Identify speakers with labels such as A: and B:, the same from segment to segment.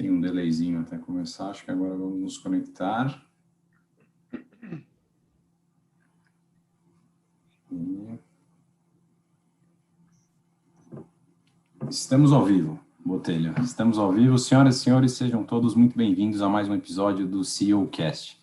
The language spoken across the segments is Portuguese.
A: tem um delayzinho até começar, acho que agora vamos nos conectar. Estamos ao vivo, Botelho. Estamos ao vivo. Senhoras e senhores, sejam todos muito bem-vindos a mais um episódio do CEOcast.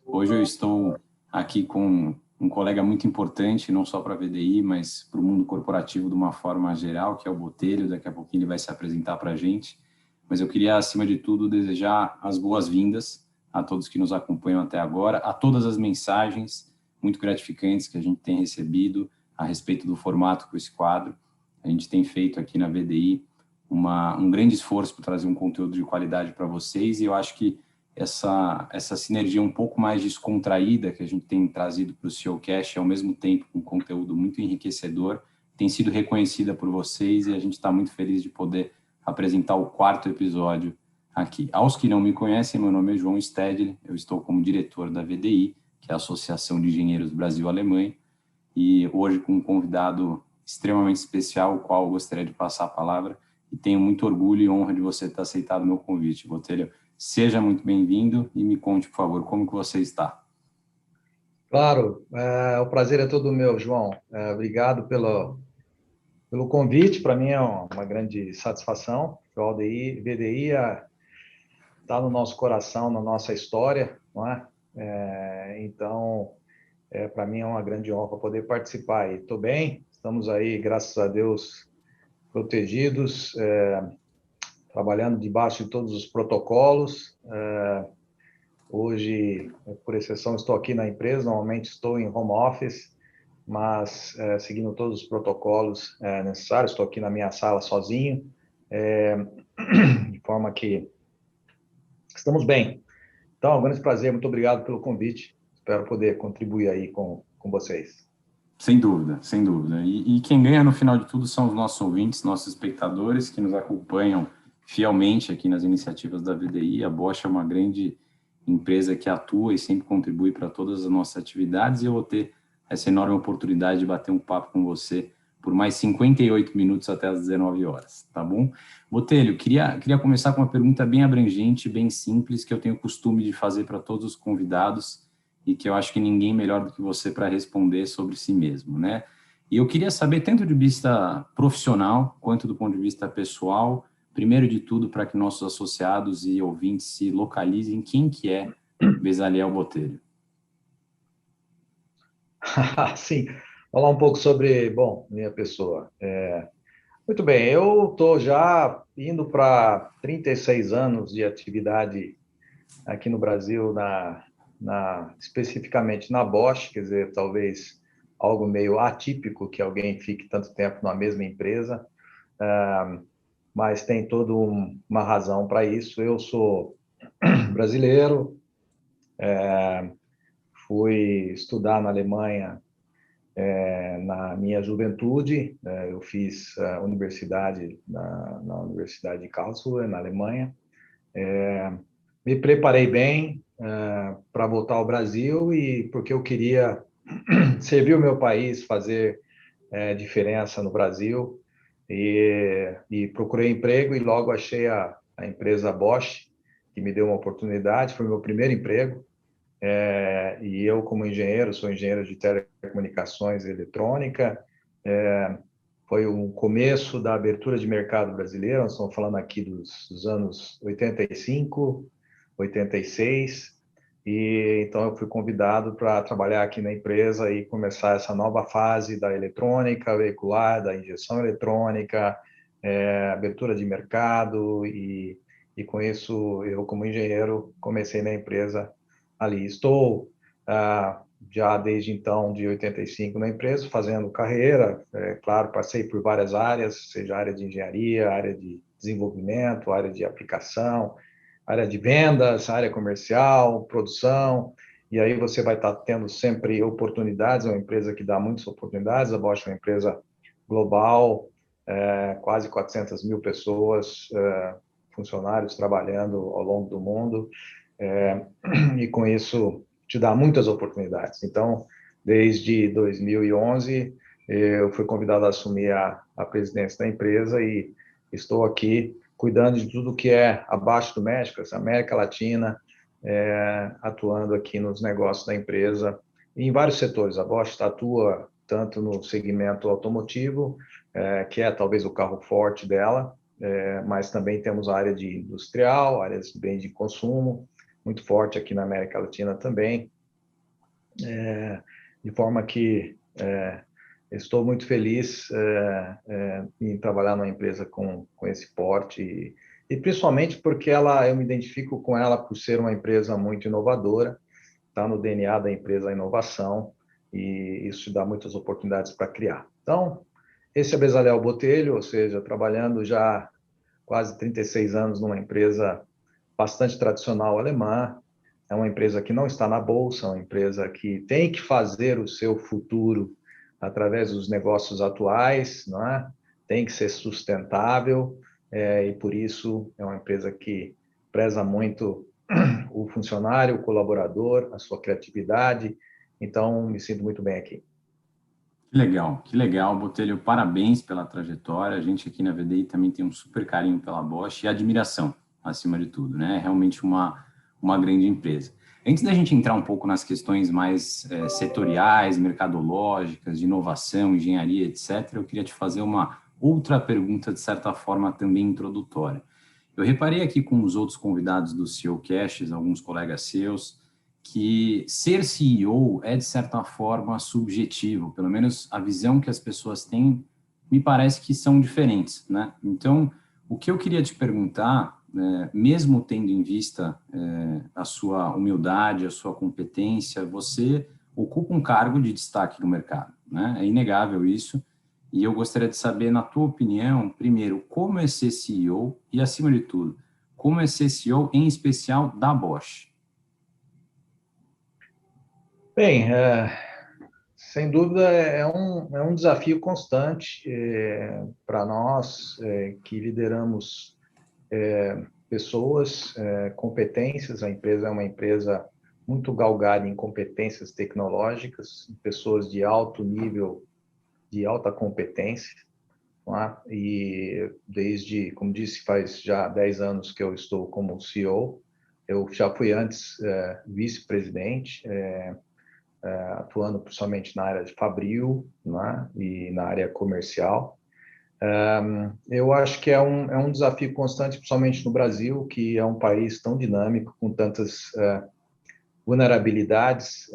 A: Hoje eu estou aqui com um colega muito importante, não só para a VDI, mas para o mundo corporativo de uma forma geral, que é o Botelho. Daqui a pouquinho ele vai se apresentar para a gente. Mas eu queria, acima de tudo, desejar as boas-vindas a todos que nos acompanham até agora, a todas as mensagens muito gratificantes que a gente tem recebido a respeito do formato com esse quadro. A gente tem feito aqui na VDI um grande esforço para trazer um conteúdo de qualidade para vocês, e eu acho que essa sinergia um pouco mais descontraída que a gente tem trazido para o CEOcast, ao mesmo tempo um conteúdo muito enriquecedor, tem sido reconhecida por vocês, e a gente está muito feliz de poder apresentar o 4º episódio aqui. Aos que não me conhecem, meu nome é João Stedley, eu estou como diretor da VDI, que é a Associação de Engenheiros do Brasil-Alemanha, e hoje com um convidado extremamente especial, o qual eu gostaria de passar a palavra, e tenho muito orgulho e honra de você ter aceitado o meu convite. Botelho, seja muito bem-vindo e me conte, por favor, como que você está.
B: Claro, o prazer é todo meu, João. Obrigado pelo convite, para mim é uma grande satisfação. O VDI está no nosso coração, na nossa história, não é? Então, para mim é uma grande honra poder participar. E estou bem, estamos aí, graças a Deus, protegidos, trabalhando debaixo de todos os protocolos. Hoje, por exceção, estou aqui na empresa, normalmente estou em home office, mas seguindo todos os protocolos necessários, estou aqui na minha sala sozinho, de forma que estamos bem. Então, é um grande prazer, muito obrigado pelo convite, espero poder contribuir aí com vocês.
A: Sem dúvida, sem dúvida. E quem ganha no final de tudo são os nossos ouvintes, nossos espectadores que nos acompanham fielmente aqui nas iniciativas da VDI. A Bosch é uma grande empresa que atua e sempre contribui para todas as nossas atividades, e eu vou ter essa enorme oportunidade de bater um papo com você por mais 58 minutos até as 19 horas, tá bom? Botelho, queria começar com uma pergunta bem abrangente, bem simples, que eu tenho o costume de fazer para todos os convidados e que eu acho que ninguém melhor do que você para responder sobre si mesmo, né? E eu queria saber, tanto de vista profissional quanto do ponto de vista pessoal, primeiro de tudo, para que nossos associados e ouvintes se localizem, quem que é Bezaliel Botelho?
B: Sim, falar um pouco sobre, minha pessoa. Muito bem, eu estou já indo para 36 anos de atividade aqui no Brasil, especificamente na Bosch, quer dizer, talvez algo meio atípico que alguém fique tanto tempo na mesma empresa, mas tem toda uma razão para isso. Eu sou brasileiro, fui estudar na Alemanha na minha juventude. Eu fiz universidade na Universidade de Karlsruhe, na Alemanha. Me preparei bem para voltar ao Brasil, e porque eu queria servir o meu país, fazer diferença no Brasil, e procurei emprego e logo achei a empresa Bosch, que me deu uma oportunidade. Foi meu primeiro emprego. E eu, como engenheiro, sou engenheiro de telecomunicações e eletrônica. Foi o começo da abertura de mercado brasileiro. Nós estamos falando aqui dos anos 85, 86, e então eu fui convidado para trabalhar aqui na empresa e começar essa nova fase da eletrônica veicular, da injeção eletrônica, abertura de mercado, e com isso eu, como engenheiro, comecei na empresa ali. Estou já desde então, de 85, na empresa, fazendo carreira. Claro, passei por várias áreas, seja área de engenharia, área de desenvolvimento, área de aplicação, área de vendas, área comercial, produção, e aí você vai estar tendo sempre oportunidades. É uma empresa que dá muitas oportunidades. A Bosch é uma empresa global, quase 400 mil pessoas, funcionários trabalhando ao longo do mundo, e com isso te dá muitas oportunidades. Então, desde 2011, eu fui convidado a assumir a presidência da empresa, e estou aqui cuidando de tudo que é abaixo do México, essa América Latina, atuando aqui nos negócios da empresa, em vários setores. A Bosch atua tanto no segmento automotivo, que é talvez o carro forte dela, mas também temos a área de industrial, áreas de bem de consumo, muito forte aqui na América Latina também, de forma que estou muito feliz em trabalhar numa empresa com esse porte e principalmente porque eu me identifico com ela por ser uma empresa muito inovadora, está no DNA da empresa a inovação e isso dá muitas oportunidades para criar. Então, esse é Bezalel Botelho, ou seja, trabalhando já quase 36 anos numa empresa bastante tradicional alemã. É uma empresa que não está na bolsa, uma empresa que tem que fazer o seu futuro através dos negócios atuais, não é? Tem que ser sustentável, e por isso é uma empresa que preza muito o funcionário, o colaborador, a sua criatividade. Então, me sinto muito bem aqui.
A: Que legal, Botelho. Parabéns pela trajetória. A gente aqui na VDI também tem um super carinho pela Bosch e admiração, acima de tudo, né? É realmente uma grande empresa. Antes da gente entrar um pouco nas questões mais setoriais, mercadológicas, de inovação, engenharia, etc., eu queria te fazer uma outra pergunta, de certa forma, também introdutória. Eu reparei aqui com os outros convidados do CEO Cash, alguns colegas seus, que ser CEO é, de certa forma, subjetivo, pelo menos a visão que as pessoas têm, me parece que são diferentes, né? Então, o que eu queria te perguntar, mesmo tendo em vista a sua humildade, a sua competência, você ocupa um cargo de destaque no mercado, né? É inegável isso, e eu gostaria de saber, na tua opinião, primeiro, como é ser CEO e, acima de tudo, como é ser CEO, em especial, da Bosch?
B: Bem, sem dúvida é um desafio constante para nós que lideramos pessoas, competências. A empresa é uma empresa muito galgada em competências tecnológicas, pessoas de alto nível, de alta competência. Não é? E desde, como disse, faz já 10 anos que eu estou como CEO. Eu já fui antes vice-presidente, atuando principalmente na área de fabril, né? E na área comercial. Eu acho que é um desafio constante, principalmente no Brasil, que é um país tão dinâmico, com tantas vulnerabilidades.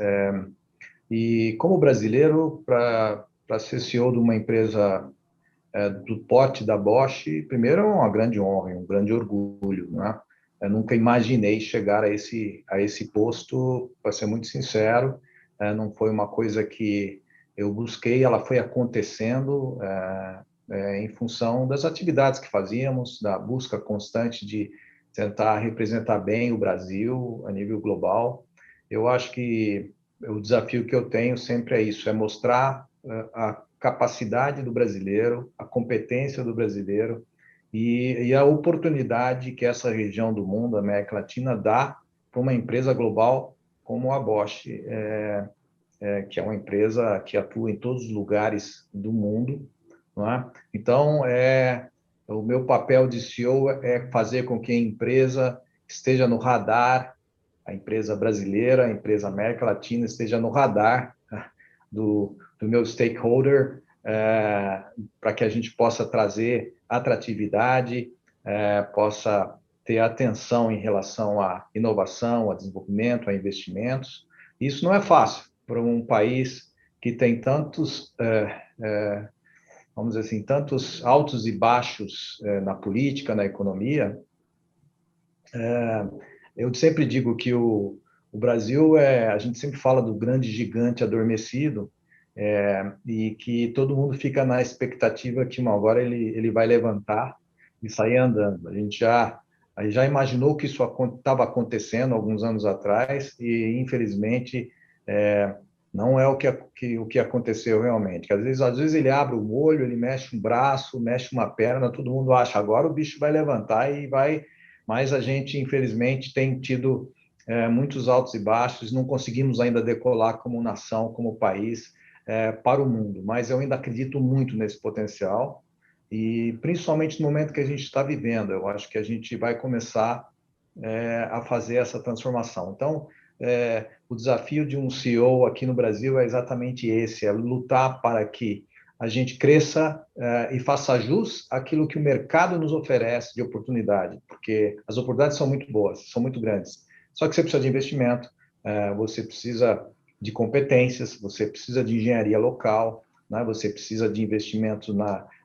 B: E como brasileiro, para ser CEO de uma empresa do porte da Bosch, primeiro é uma grande honra, um grande orgulho, né? Eu nunca imaginei chegar a esse posto, para ser muito sincero, não foi uma coisa que eu busquei, ela foi acontecendo em função das atividades que fazíamos, da busca constante de tentar representar bem o Brasil a nível global. Eu acho que o desafio que eu tenho sempre é isso, é mostrar a capacidade do brasileiro, a competência do brasileiro e a oportunidade que essa região do mundo, a América Latina, dá para uma empresa global como a Bosch, que é uma empresa que atua em todos os lugares do mundo, não é? Então, o meu papel de CEO é fazer com que a empresa esteja no radar, a empresa brasileira, a empresa América Latina esteja no radar do meu stakeholder, para que a gente possa trazer atratividade, possa ter atenção em relação à inovação, a desenvolvimento, a investimentos. Isso não é fácil para um país que tem tantos, vamos dizer assim, tantos altos e baixos na política, na economia. Eu sempre digo que o Brasil a gente sempre fala do grande gigante adormecido, e que todo mundo fica na expectativa que uma hora ele vai levantar e sair andando. A gente já imaginou que isso estava acontecendo alguns anos atrás e, infelizmente, não é o que aconteceu realmente. Que às vezes ele abre o olho, ele mexe um braço, mexe uma perna, todo mundo acha agora o bicho vai levantar e vai, mas a gente, infelizmente, tem tido muitos altos e baixos, não conseguimos ainda decolar como nação, como país, para o mundo, mas eu ainda acredito muito nesse potencial e principalmente no momento que a gente está vivendo, eu acho que a gente vai começar a fazer essa transformação. Então, o desafio de um CEO aqui no Brasil é exatamente esse, é lutar para que a gente cresça e faça jus àquilo que o mercado nos oferece de oportunidade, porque as oportunidades são muito boas, são muito grandes. Só que você precisa de investimento, você precisa de competências, você precisa de engenharia local, né? Você precisa de investimento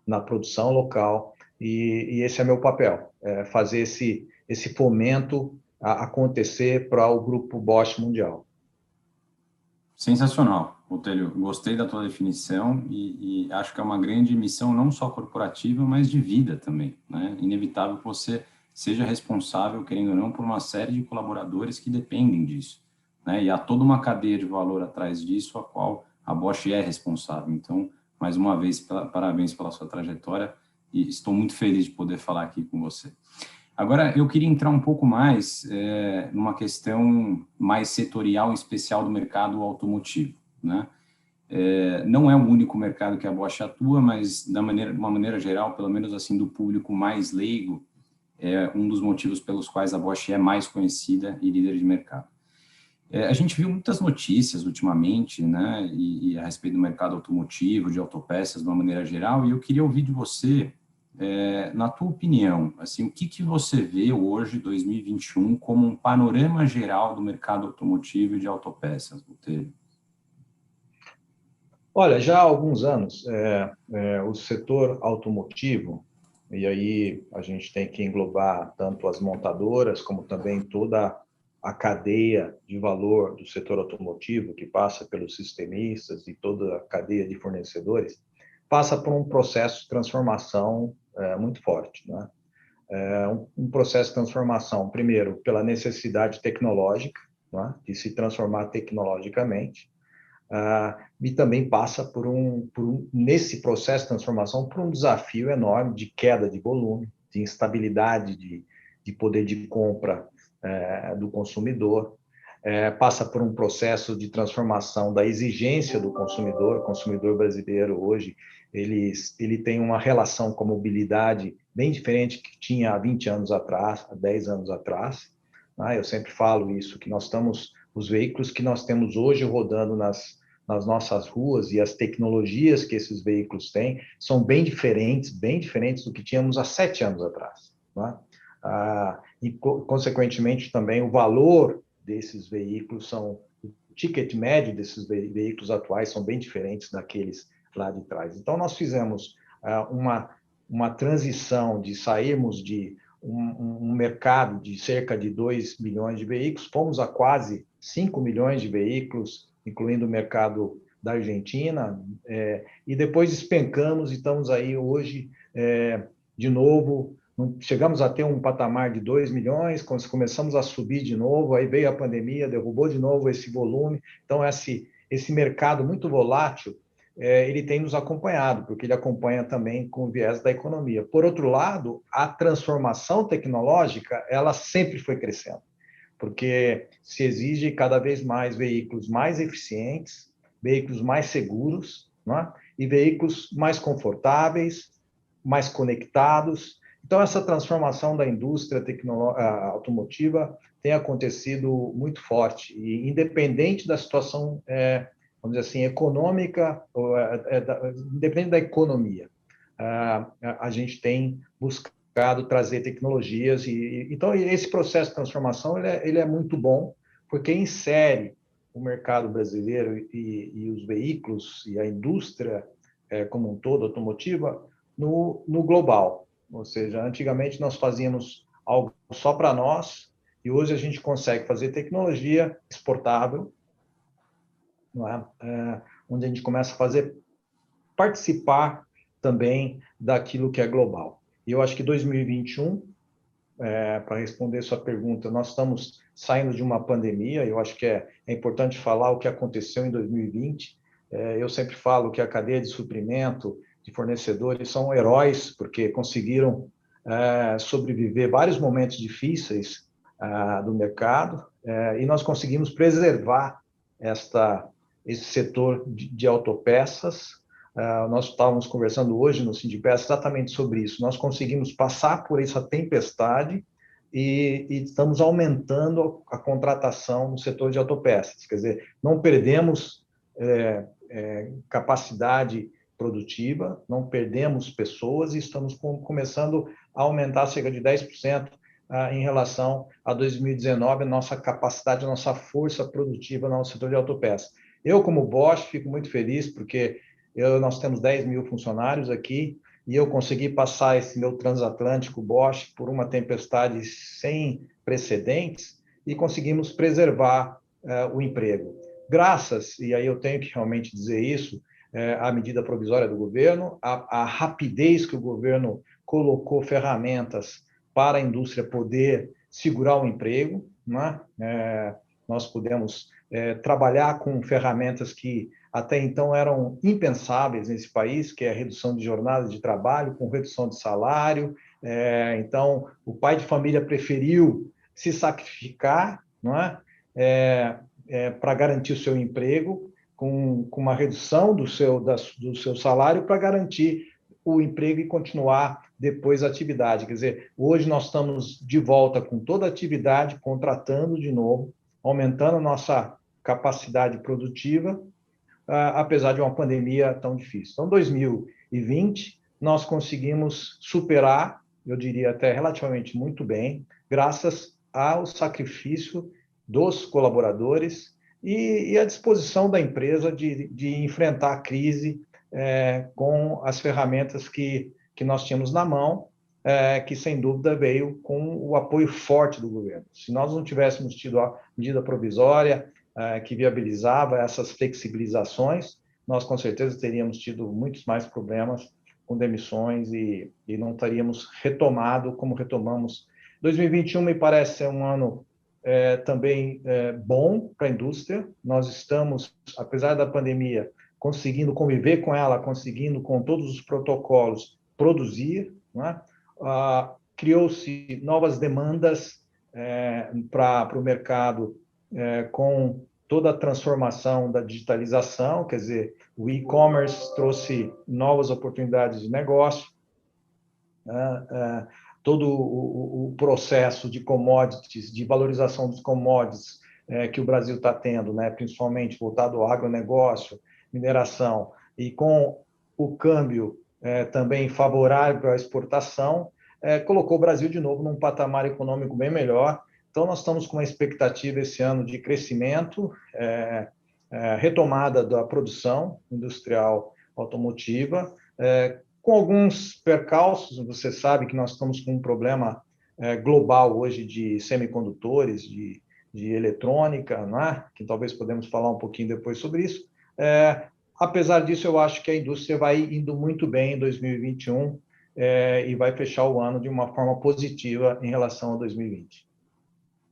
B: na produção local, e esse é meu papel, fazer esse fomento acontecer para o grupo Bosch Mundial.
A: Sensacional, Botelho. Gostei da tua definição e acho que é uma grande missão não só corporativa, mas de vida também, né? Inevitável que você seja responsável, querendo ou não, por uma série de colaboradores que dependem disso, né? E há toda uma cadeia de valor atrás disso, a qual a Bosch é responsável. Então, mais uma vez, parabéns pela sua trajetória e estou muito feliz de poder falar aqui com você. Agora, eu queria entrar um pouco mais numa questão mais setorial, em especial do mercado automotivo, né? Não é o único mercado que a Bosch atua, mas de uma maneira geral, pelo menos assim do público mais leigo, é um dos motivos pelos quais a Bosch é mais conhecida e líder de mercado. A gente viu muitas notícias ultimamente, né, e a respeito do mercado automotivo, de autopeças de uma maneira geral, e eu queria ouvir de você, na tua opinião, assim, o que você vê hoje, 2021, como um panorama geral do mercado automotivo e de autopeças, Botelho?
B: Olha, já há alguns anos, o setor automotivo, e aí a gente tem que englobar tanto as montadoras, como também toda a cadeia de valor do setor automotivo, que passa pelos sistemistas e toda a cadeia de fornecedores, passa por um processo de transformação muito forte, né? Um processo de transformação, primeiro, pela necessidade tecnológica, né, de se transformar tecnologicamente, e também passa nesse processo de transformação, por um desafio enorme de queda de volume, de instabilidade de poder de compra do consumidor, passa por um processo de transformação da exigência do consumidor. O consumidor brasileiro hoje, ele tem uma relação com a mobilidade bem diferente que tinha há 20 anos atrás, há 10 anos atrás. Eu sempre falo isso, que nós estamos, os veículos que nós temos hoje rodando nas nossas ruas e as tecnologias que esses veículos têm são bem diferentes do que tínhamos há 7 anos atrás, né? E, consequentemente, também o valor desses veículos o ticket médio desses veículos atuais são bem diferentes daqueles lá de trás. Então, nós fizemos uma transição de sairmos de um mercado de cerca de 2 milhões de veículos, fomos a quase 5 milhões de veículos, incluindo o mercado da Argentina, e depois despencamos e estamos aí hoje, de novo, chegamos a ter um patamar de 2 milhões, começamos a subir de novo, aí veio a pandemia, derrubou de novo esse volume. Então, esse mercado muito volátil, ele tem nos acompanhado, porque ele acompanha também com o viés da economia. Por outro lado, a transformação tecnológica, ela sempre foi crescendo, porque se exige cada vez mais veículos mais eficientes, veículos mais seguros, né? E veículos mais confortáveis, mais conectados. Então, essa transformação da indústria automotiva tem acontecido muito forte, e independente da situação, vamos dizer assim, econômica, independente da economia, a gente tem buscado trazer tecnologias, então esse processo de transformação ele é muito bom, porque insere o mercado brasileiro e os veículos e a indústria como um todo, automotiva, no global. Ou seja, antigamente nós fazíamos algo só para nós, e hoje a gente consegue fazer tecnologia exportável, não é? Onde a gente começa a participar também daquilo que é global. E eu acho que 2021, para responder sua pergunta, nós estamos saindo de uma pandemia. Eu acho que é importante falar o que aconteceu em 2020. Eu sempre falo que a cadeia de suprimento de fornecedores são heróis, porque conseguiram sobreviver vários momentos difíceis do mercado, e nós conseguimos preservar esse setor de autopeças, Nós estávamos conversando hoje no Sindipes exatamente sobre isso. Nós conseguimos passar por essa tempestade e estamos aumentando a contratação no setor de autopeças. Quer dizer, não perdemos capacidade produtiva, não perdemos pessoas e estamos começando a aumentar cerca de 10% em relação a 2019, a nossa capacidade, a nossa força produtiva no setor de autopeças. Eu, como Bosch, fico muito feliz porque nós temos 10 mil funcionários aqui e eu consegui passar esse meu transatlântico Bosch por uma tempestade sem precedentes e conseguimos preservar o emprego. Graças, e aí eu tenho que realmente dizer isso, à medida provisória do governo, a rapidez que o governo colocou ferramentas para a indústria poder segurar o emprego, né? Nós pudemos trabalhar com ferramentas que até então eram impensáveis nesse país, que é a redução de jornada de trabalho, com redução de salário. Então, o pai de família preferiu se sacrificar, não é? Para garantir o seu emprego, com uma redução do seu salário para garantir o emprego e continuar depois a atividade. Quer dizer, hoje nós estamos de volta com toda a atividade, contratando de novo, aumentando a nossa capacidade produtiva, apesar de uma pandemia tão difícil. Então, 2020, nós conseguimos superar, eu diria até relativamente muito bem, graças ao sacrifício dos colaboradores e à disposição da empresa de enfrentar a crise com as ferramentas que nós tínhamos na mão, que sem dúvida veio com o apoio forte do governo. Se nós não tivéssemos tido a medida provisória que viabilizava essas flexibilizações, nós com certeza teríamos tido muitos mais problemas com demissões e não teríamos retomado como retomamos. 2021 me parece ser um ano também bom para a indústria. Nós estamos, apesar da pandemia, conseguindo conviver com ela, conseguindo com todos os protocolos produzir, né? Criou-se novas demandas para o mercado com toda a transformação da digitalização, quer dizer, o e-commerce trouxe novas oportunidades de negócio, todo o processo de commodities, de valorização dos commodities que o Brasil está tendo, né, principalmente voltado ao agronegócio, mineração, e com o câmbio também favorável à exportação, colocou o Brasil de novo num patamar econômico bem melhor. Então, nós estamos com uma expectativa esse ano de crescimento, retomada da produção industrial automotiva, com alguns percalços. Você sabe que nós estamos com um problema global hoje de semicondutores, de eletrônica, não é? Que talvez podemos falar um pouquinho depois sobre isso. Apesar disso, eu acho que a indústria vai indo muito bem em 2021 e vai fechar o ano de uma forma positiva em relação a 2020.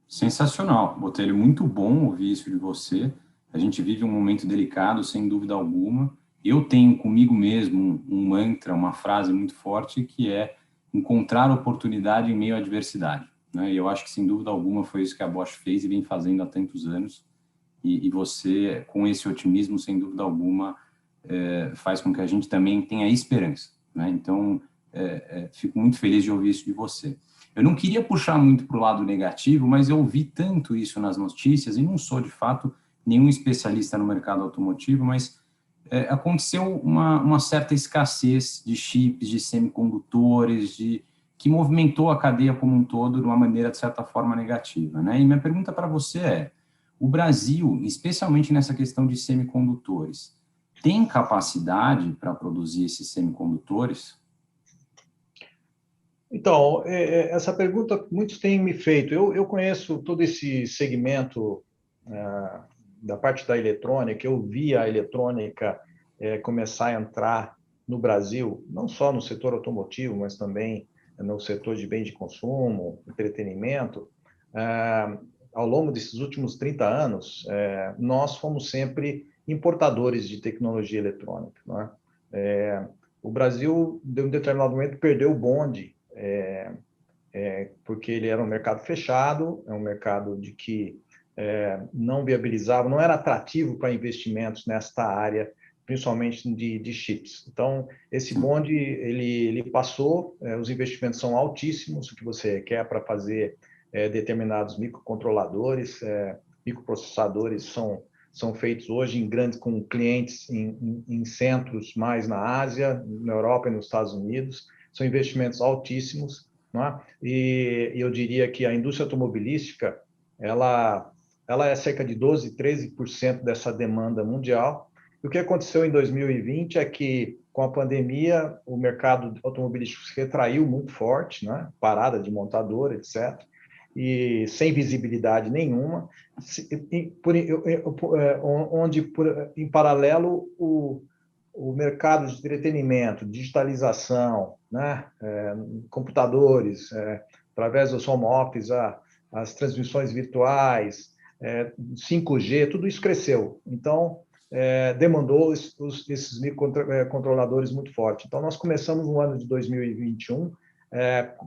A: Sensacional, Botelho, muito bom ouvir isso de você. A gente vive um momento delicado, sem dúvida alguma. Eu tenho comigo mesmo um mantra, uma frase muito forte, que é encontrar oportunidade em meio à adversidade, né? E eu acho que, sem dúvida alguma, foi isso que a Bosch fez e vem fazendo há tantos anos. E você, com esse otimismo, sem dúvida alguma, faz com que a gente também tenha esperança, né? Então, fico muito feliz de ouvir isso de você. Eu não queria puxar muito para o lado negativo, mas eu ouvi tanto isso nas notícias, e não sou, de fato, nenhum especialista no mercado automotivo, mas aconteceu uma certa escassez de chips, de semicondutores, que movimentou a cadeia como um todo de uma maneira, de certa forma, negativa, né? E minha pergunta para você é: o Brasil, especialmente nessa questão de semicondutores, tem capacidade para produzir esses semicondutores?
B: Então, essa pergunta muitos têm me feito. Eu conheço todo esse segmento da parte da eletrônica. Eu vi a eletrônica começar a entrar no Brasil, não só no setor automotivo, mas também no setor de bens de consumo, entretenimento. Ao longo desses últimos 30 anos, nós fomos sempre importadores de tecnologia eletrônica, não é? O Brasil, em um determinado momento, perdeu o bonde, porque ele era um mercado fechado, é um mercado de que não viabilizava, não era atrativo para investimentos nesta área principalmente de chips. Então, esse bonde, ele passou, os investimentos são altíssimos, o que você quer para fazer determinados microcontroladores, microprocessadores são feitos hoje em grandes, com clientes em centros mais na Ásia, na Europa e nos Estados Unidos. São investimentos altíssimos, não é? E eu diria que a indústria automobilística, ela é cerca de 12, 13% dessa demanda mundial. E o que aconteceu em 2020 é que, com a pandemia, o mercado automobilístico se retraiu muito forte, né? Parada de montadora, etc., e sem visibilidade nenhuma, onde, em paralelo, o mercado de entretenimento, digitalização, né? Computadores, através dos home office, as transmissões virtuais, 5G, tudo isso cresceu. Então, demandou esses microcontroladores muito forte. Então, nós começamos no ano de 2021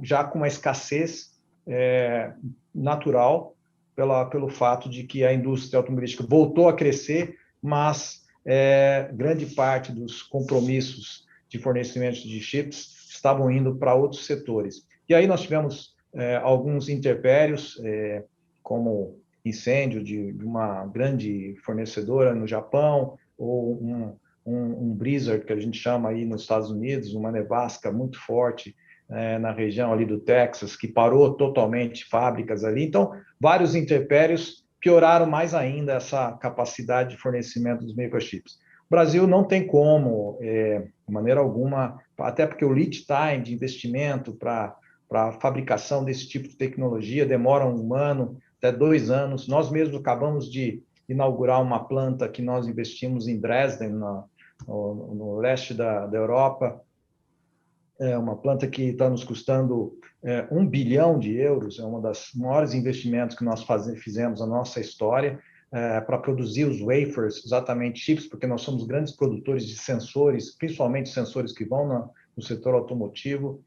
B: já com uma escassez natural pelo fato de que a indústria automobilística voltou a crescer, mas grande parte dos compromissos de fornecimento de chips estavam indo para outros setores. E aí nós tivemos alguns intempéries, como incêndio de uma grande fornecedora no Japão, ou um blizzard, que a gente chama aí nos Estados Unidos, uma nevasca muito forte na região ali do Texas, que parou totalmente fábricas ali. Então, vários intempéries pioraram mais ainda essa capacidade de fornecimento dos microchips. O Brasil não tem como, de maneira alguma, até porque o lead time de investimento para a fabricação desse tipo de tecnologia demora 1 ano, até 2 anos. Nós mesmos acabamos de inaugurar uma planta que nós investimos em Dresden, no leste da Europa. É uma planta que está nos custando 1 bilhão de euros, é um dos maiores investimentos que nós fizemos na nossa história, para produzir os wafers, exatamente chips, porque nós somos grandes produtores de sensores, principalmente sensores que vão no setor automotivo,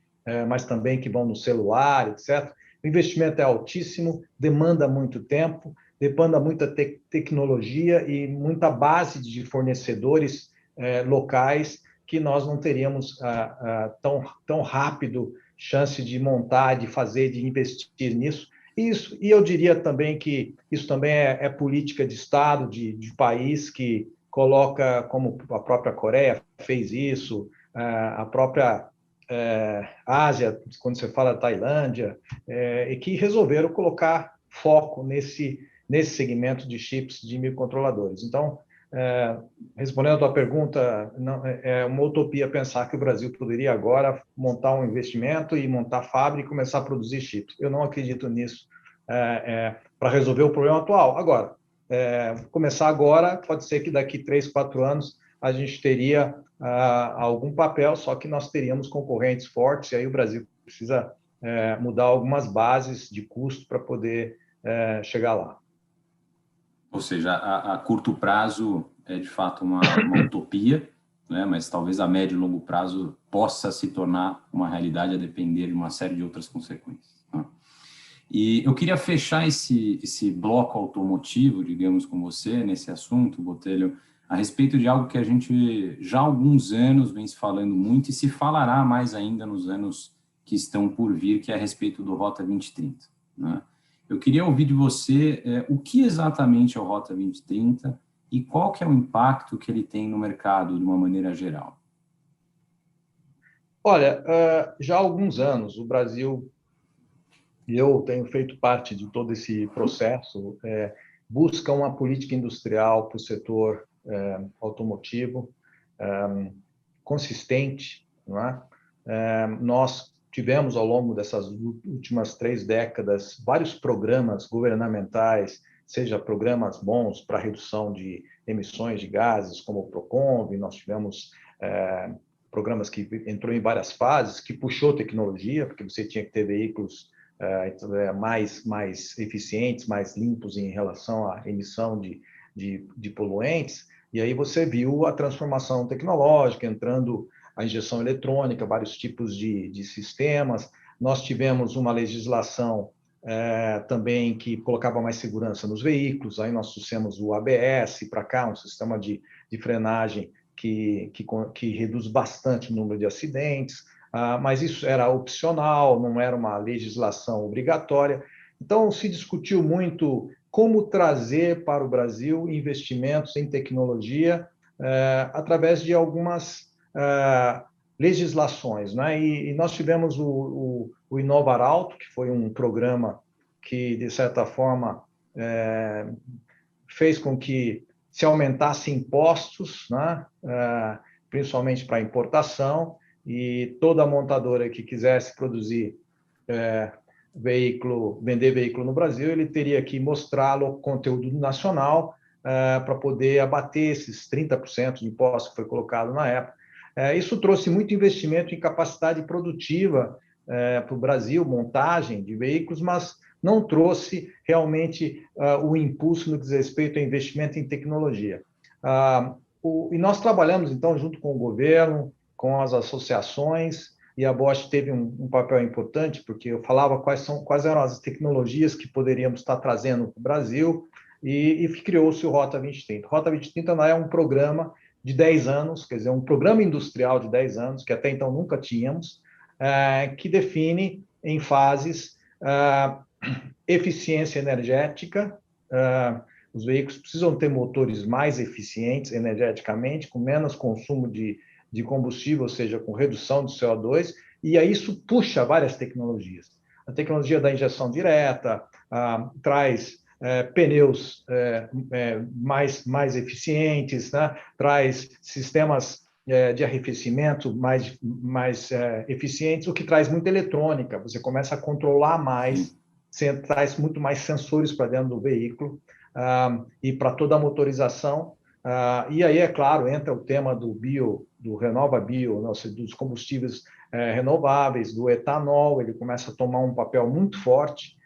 B: mas também que vão no celular, etc. O investimento é altíssimo, demanda muito tempo, demanda muita tecnologia e muita base de fornecedores locais, que nós não teríamos tão rápido chance de montar, de fazer, de investir nisso. E eu diria também que isso também é política de Estado, de país, que coloca, como a própria Coreia fez isso, a própria Ásia, quando você fala da Tailândia, e que resolveram colocar foco nesse segmento de chips de microcontroladores. Então, respondendo a tua pergunta, não, é uma utopia pensar que o Brasil poderia agora montar um investimento e montar fábrica e começar a produzir chips. Eu não acredito nisso para resolver o problema atual. Agora, começar agora, pode ser que daqui 3, 4 anos a gente teria algum papel, só que nós teríamos concorrentes fortes, e aí o Brasil precisa mudar algumas bases de custo para poder chegar lá.
A: Ou seja, a curto prazo é de fato uma utopia, né? Mas talvez a médio e longo prazo possa se tornar uma realidade a depender de uma série de outras consequências. Né? E eu queria fechar esse bloco automotivo, digamos, com você, nesse assunto, Botelho, a respeito de algo que a gente já há alguns anos vem se falando muito e se falará mais ainda nos anos que estão por vir, que é a respeito do Rota 2030, né? Eu queria ouvir de você o que exatamente é o Rota 2030 e qual que é o impacto que ele tem no mercado de uma maneira geral.
B: Olha, já há alguns anos o Brasil, e eu tenho feito parte de todo esse processo, busca uma política industrial para o setor automotivo consistente, não é? Nós tivemos, ao longo dessas últimas 3 décadas, vários programas governamentais, seja programas bons para redução de emissões de gases, como o Procon, nós tivemos programas que entrou em várias fases, que puxou tecnologia, porque você tinha que ter veículos mais eficientes, mais limpos em relação à emissão de poluentes, e aí você viu a transformação tecnológica, entrando a injeção eletrônica, vários tipos de sistemas. Nós tivemos uma legislação também que colocava mais segurança nos veículos, aí nós trouxemos o ABS para cá, um sistema de frenagem que reduz bastante o número de acidentes, mas isso era opcional, não era uma legislação obrigatória. Então, se discutiu muito como trazer para o Brasil investimentos em tecnologia através de algumas legislações, né? E nós tivemos o Inovar Alto, que foi um programa que, de certa forma, fez com que se aumentasse impostos, né? Principalmente para importação, e toda montadora que quisesse produzir vender veículo no Brasil, ele teria que mostrá-lo conteúdo nacional para poder abater esses 30% de imposto que foi colocado na época. Isso trouxe muito investimento em capacidade produtiva para o Brasil, montagem de veículos, mas não trouxe realmente o impulso no que diz respeito ao investimento em tecnologia. E nós trabalhamos, então, junto com o governo, com as associações, e a Bosch teve um papel importante, porque eu falava quais eram as tecnologias que poderíamos estar trazendo para o Brasil, e criou-se o Rota 2030. O Rota 2030 é um programa de 10 anos, quer dizer, um programa industrial de 10 anos, que até então nunca tínhamos, que define em fases eficiência energética. Os veículos precisam ter motores mais eficientes energeticamente, com menos consumo de combustível, ou seja, com redução de CO2, e aí isso puxa várias tecnologias. A tecnologia da injeção direta traz pneus mais eficientes, né? Traz sistemas de arrefecimento mais eficientes, o que traz muita eletrônica. Você começa a controlar mais, você traz muito mais sensores para dentro do veículo e para toda a motorização. E aí, é claro, entra o tema do Renova Bio, dos combustíveis renováveis, do etanol. Ele começa a tomar um papel muito forte,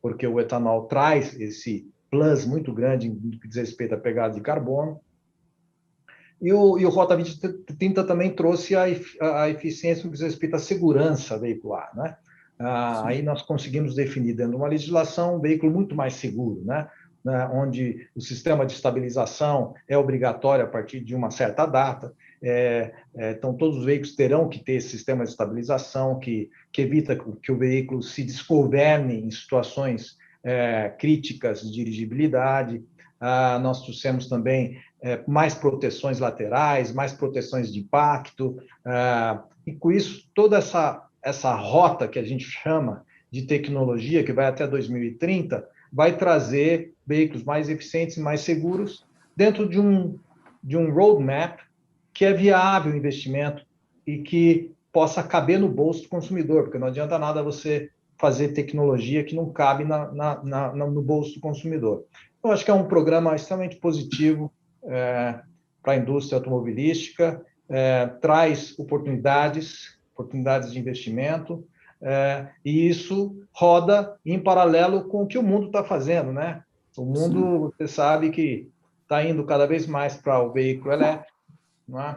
B: porque o etanol traz esse plus muito grande no que diz respeito à pegada de carbono. E o Rota 2030 também trouxe a eficiência no que diz respeito à segurança veicular, né? Aí nós conseguimos definir dentro de uma legislação um veículo muito mais seguro, né? Onde o sistema de estabilização é obrigatório a partir de uma certa data. Então, todos os veículos terão que ter esse sistema de estabilização que evita que o veículo se desgoverne em situações críticas de dirigibilidade. Nós trouxemos também mais proteções laterais, mais proteções de impacto, e com isso, toda essa rota que a gente chama de tecnologia, que vai até 2030, vai trazer veículos mais eficientes e mais seguros dentro de um roadmap que é viável o investimento e que possa caber no bolso do consumidor, porque não adianta nada você fazer tecnologia que não cabe no bolso do consumidor. Eu acho que é um programa extremamente positivo para a indústria automobilística, traz oportunidades de investimento, e isso roda em paralelo com o que o mundo está fazendo, né? O mundo, você sabe que está indo cada vez mais para o veículo elétrico, né?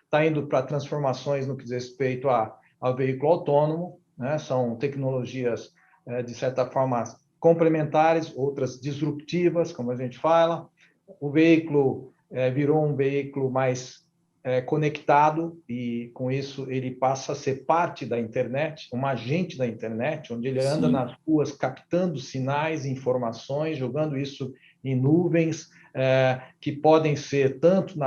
B: Está indo para transformações no que diz respeito ao veículo autônomo, né? São tecnologias, de certa forma, complementares, outras disruptivas, como a gente fala. O veículo virou um veículo mais conectado, e com isso ele passa a ser parte da internet, um agente da internet, onde ele anda nas ruas captando sinais, informações, jogando isso em nuvens, que podem ser tanto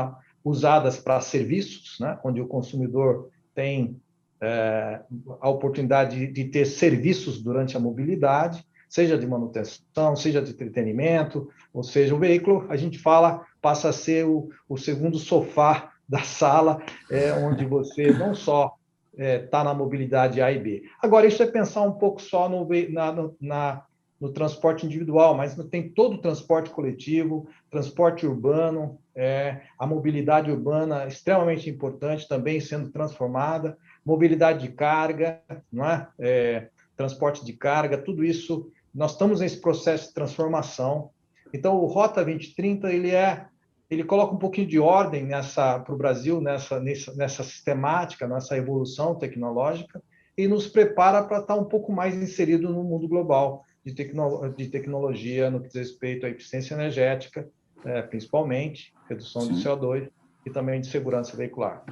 B: usadas para serviços, né, onde o consumidor tem a oportunidade de ter serviços durante a mobilidade, seja de manutenção, seja de entretenimento, ou seja, o veículo, a gente fala, passa a ser o segundo sofá da sala, onde você não só está na mobilidade A e B. Agora, isso é pensar um pouco só no transporte individual, mas tem todo o transporte coletivo, transporte urbano, a mobilidade urbana extremamente importante, também sendo transformada, mobilidade de carga, não é? Transporte de carga, tudo isso, nós estamos nesse processo de transformação. Então, o Rota 2030, ele coloca um pouquinho de ordem para o Brasil, nessa sistemática, nessa evolução tecnológica, e nos prepara para estar um pouco mais inserido no mundo global de tecnologia no que diz respeito à eficiência energética, principalmente, redução de CO2, e também de segurança veicular.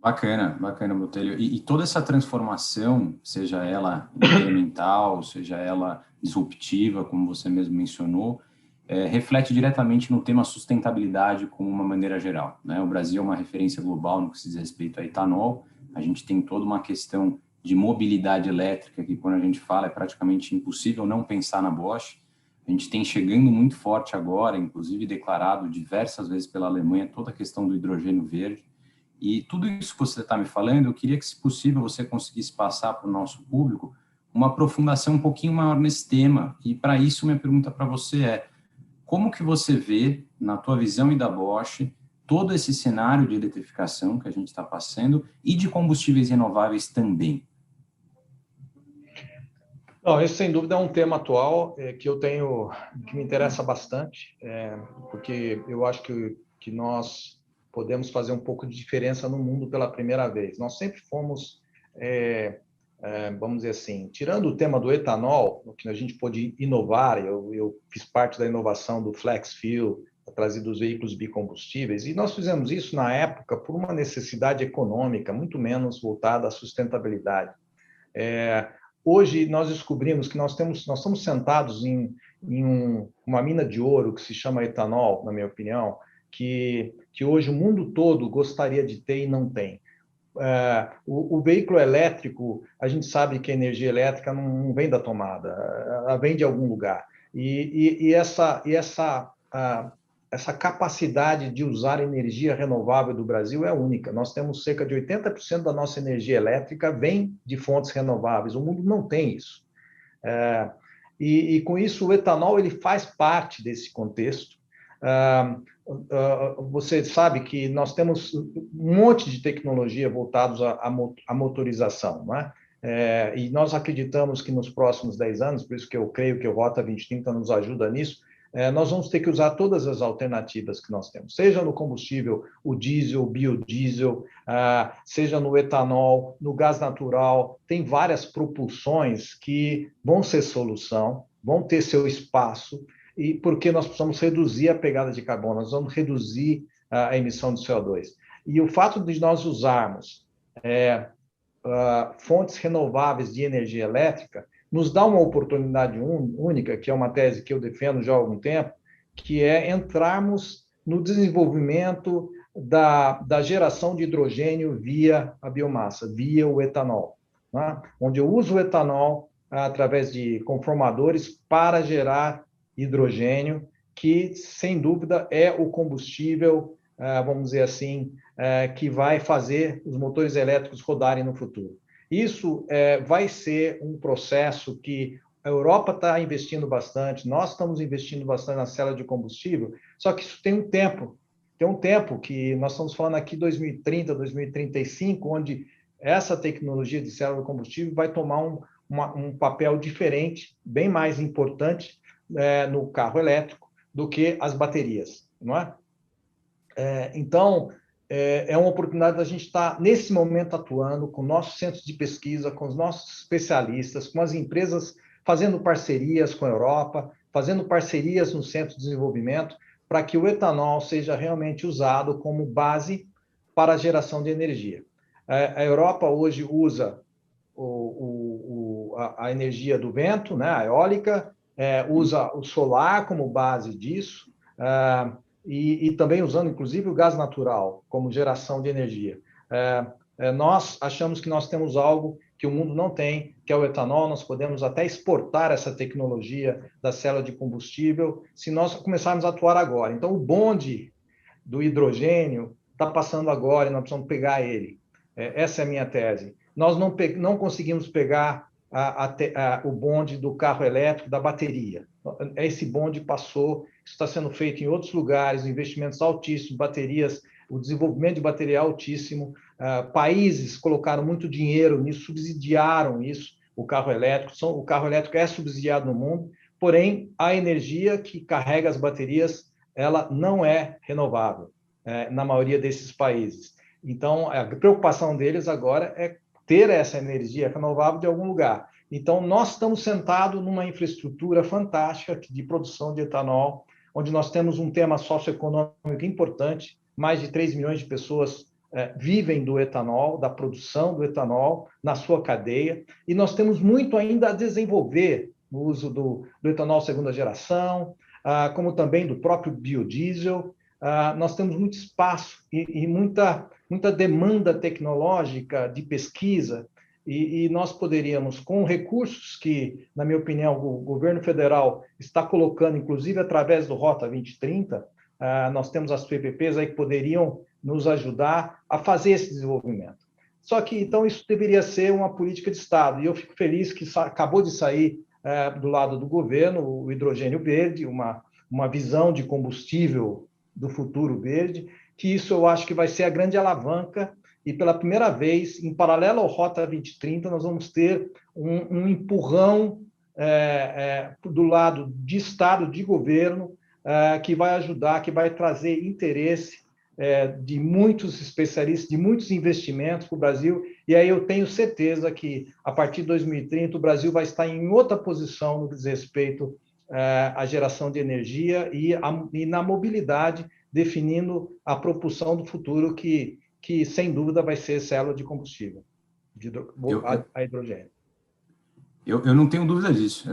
A: Bacana, bacana, Botelho. E toda essa transformação, seja ela incremental, seja ela disruptiva, como você mesmo mencionou, reflete diretamente no tema sustentabilidade como uma maneira geral, né? O Brasil é uma referência global no que se diz respeito a etanol. A gente tem toda uma questão de mobilidade elétrica que, quando a gente fala, é praticamente impossível não pensar na Bosch. A gente tem chegando muito forte agora, inclusive declarado diversas vezes pela Alemanha, toda a questão do hidrogênio verde. E tudo isso que você está me falando, eu queria que, se possível, você conseguisse passar para o nosso público uma aprofundação um pouquinho maior nesse tema. E, para isso, minha pergunta para você é: como que você vê, na tua visão e da Bosch, todo esse cenário de eletrificação que a gente está passando e de combustíveis renováveis também?
B: Não, esse sem dúvida é um tema atual que que me interessa bastante, porque eu acho que nós podemos fazer um pouco de diferença no mundo pela primeira vez. Nós sempre fomos, vamos dizer assim, tirando o tema do etanol, no que a gente pôde inovar, eu fiz parte da inovação do Flex Fuel, trazido os veículos bicombustíveis, e nós fizemos isso na época por uma necessidade econômica, muito menos voltada à sustentabilidade. Hoje nós descobrimos que nós estamos sentados em uma mina de ouro que se chama etanol, na minha opinião, que hoje o mundo todo gostaria de ter e não tem. O veículo elétrico, a gente sabe que a energia elétrica não vem da tomada, ela vem de algum lugar. Essa capacidade de usar energia renovável do Brasil é única. Nós temos cerca de 80% da nossa energia elétrica vem de fontes renováveis. O mundo não tem isso. Com isso, o etanol ele faz parte desse contexto. Você sabe que nós temos um monte de tecnologia voltados à motorização, né? E nós acreditamos que nos próximos 10 anos, por isso que eu creio que o Rota 2030 nos ajuda nisso, nós vamos ter que usar todas as alternativas que nós temos, seja no combustível, o diesel, o biodiesel, seja no etanol, no gás natural, tem várias propulsões que vão ser solução, vão ter seu espaço, e porque nós precisamos reduzir a pegada de carbono, nós vamos reduzir a emissão de CO2. E o fato de nós usarmos fontes renováveis de energia elétrica nos dá uma oportunidade única, que é uma tese que eu defendo já há algum tempo, que é entrarmos no desenvolvimento da geração de hidrogênio via a biomassa, via o etanol, né? Onde eu uso o etanol através de conformadores para gerar hidrogênio, que, sem dúvida, é o combustível, vamos dizer assim, que vai fazer os motores elétricos rodarem no futuro. Isso vai ser um processo que a Europa está investindo bastante, nós estamos investindo bastante na célula de combustível, só que isso tem um tempo que nós estamos falando aqui 2030, 2035, onde essa tecnologia de célula de combustível vai tomar um papel diferente, bem mais importante no carro elétrico do que as baterias, não é? Então, é uma oportunidade da gente estar, nesse momento, atuando com nossos centros de pesquisa, com os nossos especialistas, com as empresas, fazendo parcerias com a Europa, fazendo parcerias no centro de desenvolvimento, para que o etanol seja realmente usado como base para a geração de energia. A Europa hoje usa a energia do vento, né, a eólica, usa o solar como base disso, e também usando, inclusive, o gás natural como geração de energia. Nós achamos que nós temos algo que o mundo não tem, que é o etanol. Nós podemos até exportar essa tecnologia da célula de combustível se nós começarmos a atuar agora. Então, o bonde do hidrogênio está passando agora e nós precisamos pegar ele. Essa é a minha tese. Nós não conseguimos pegar o bonde do carro elétrico, da bateria. Esse bonde passou, isso está sendo feito em outros lugares, investimentos altíssimos, baterias, o desenvolvimento de bateria altíssimo, países colocaram muito dinheiro nisso, subsidiaram isso, o carro elétrico. O carro elétrico é subsidiado no mundo, porém, a energia que carrega as baterias, ela não é renovável, na maioria desses países. Então, a preocupação deles agora é ter essa energia renovável de algum lugar. Então, nós estamos sentados numa infraestrutura fantástica de produção de etanol, onde nós temos um tema socioeconômico importante, mais de 3 milhões de pessoas vivem do etanol, da produção do etanol na sua cadeia, e nós temos muito ainda a desenvolver no uso do etanol segunda geração, como também do próprio biodiesel. Nós temos muito espaço e muita demanda tecnológica de pesquisa, e nós poderíamos, com recursos que, na minha opinião, o governo federal está colocando, inclusive através do Rota 2030, nós temos as PPPs aí que poderiam nos ajudar a fazer esse desenvolvimento. Só que, então, isso deveria ser uma política de Estado, e eu fico feliz que acabou de sair do lado do governo o hidrogênio verde, uma visão de combustível do futuro verde, que isso eu acho que vai ser a grande alavanca, e pela primeira vez, em paralelo ao Rota 2030, nós vamos ter um empurrão do lado de Estado, de governo, que vai ajudar, que vai trazer interesse de muitos especialistas, de muitos investimentos para o Brasil, e aí eu tenho certeza que, a partir de 2030, o Brasil vai estar em outra posição no que diz respeito à geração de energia e na mobilidade, definindo a propulsão do futuro que sem dúvida vai ser célula de combustível, a hidrogênio.
A: Eu não tenho dúvida disso,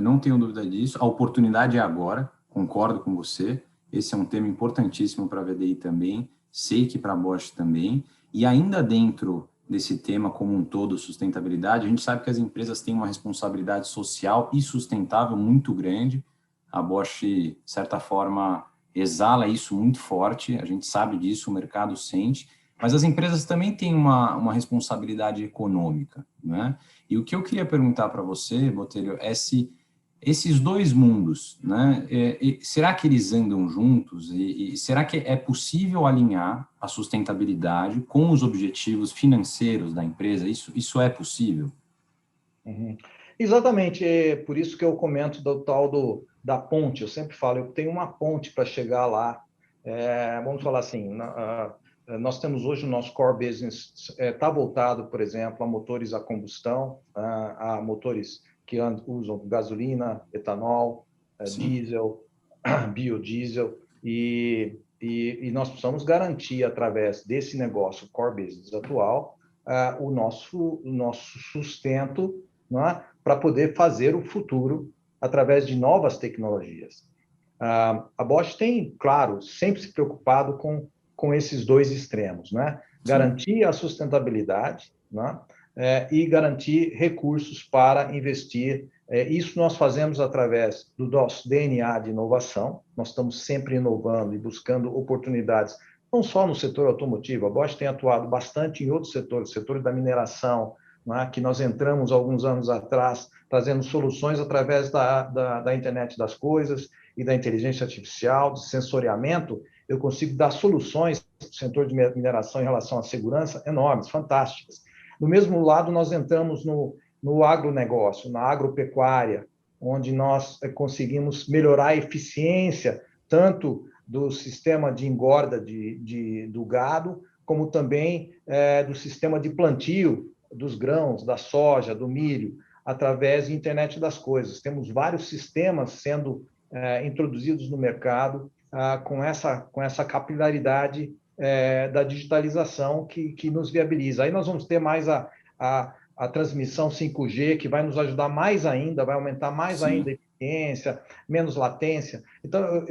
A: A oportunidade é agora, concordo com você. Esse é um tema importantíssimo para a VDI também, sei que para a Bosch também. E ainda dentro desse tema como um todo, sustentabilidade, a gente sabe que as empresas têm uma responsabilidade social e sustentável muito grande. A Bosch, de certa forma, exala isso muito forte, a gente sabe disso, o mercado sente. Mas as empresas também têm uma responsabilidade econômica, né? E o que eu queria perguntar para você, Botelho, é se esses dois mundos, né, será que eles andam juntos? E será que é possível alinhar a sustentabilidade com os objetivos financeiros da empresa? Isso é possível?
B: Uhum. Exatamente, é por isso que eu comento do tal da ponte. Eu sempre falo, eu tenho uma ponte para chegar lá. Vamos falar assim, nós temos hoje o nosso core business está voltado, por exemplo, a motores a combustão, a motores que usam gasolina, etanol, diesel, biodiesel, e nós precisamos garantir, através desse negócio core business atual, o nosso sustento, não é? Para poder fazer o futuro através de novas tecnologias. A Bosch tem, claro, sempre se preocupado com esses dois extremos, né? Garantir a sustentabilidade, né? E garantir recursos para investir. Isso nós fazemos através do nosso DNA de inovação. Nós estamos sempre inovando e buscando oportunidades, não só no setor automotivo. A Bosch tem atuado bastante em outros setores, setor da mineração, né? Que nós entramos alguns anos atrás, trazendo soluções através da internet das coisas e da inteligência artificial, do sensoriamento. Eu consigo dar soluções para o setor de mineração em relação à segurança enormes, fantásticas. Do mesmo lado, nós entramos no agronegócio, na agropecuária, onde nós conseguimos melhorar a eficiência tanto do sistema de engorda do gado, como também do sistema de plantio dos grãos, da soja, do milho, através da internet das coisas. Temos vários sistemas sendo introduzidos no mercado com essa capilaridade da digitalização que nos viabiliza. Aí nós vamos ter mais a transmissão 5G, que vai nos ajudar mais ainda, vai aumentar mais ainda a eficiência, menos latência. Então,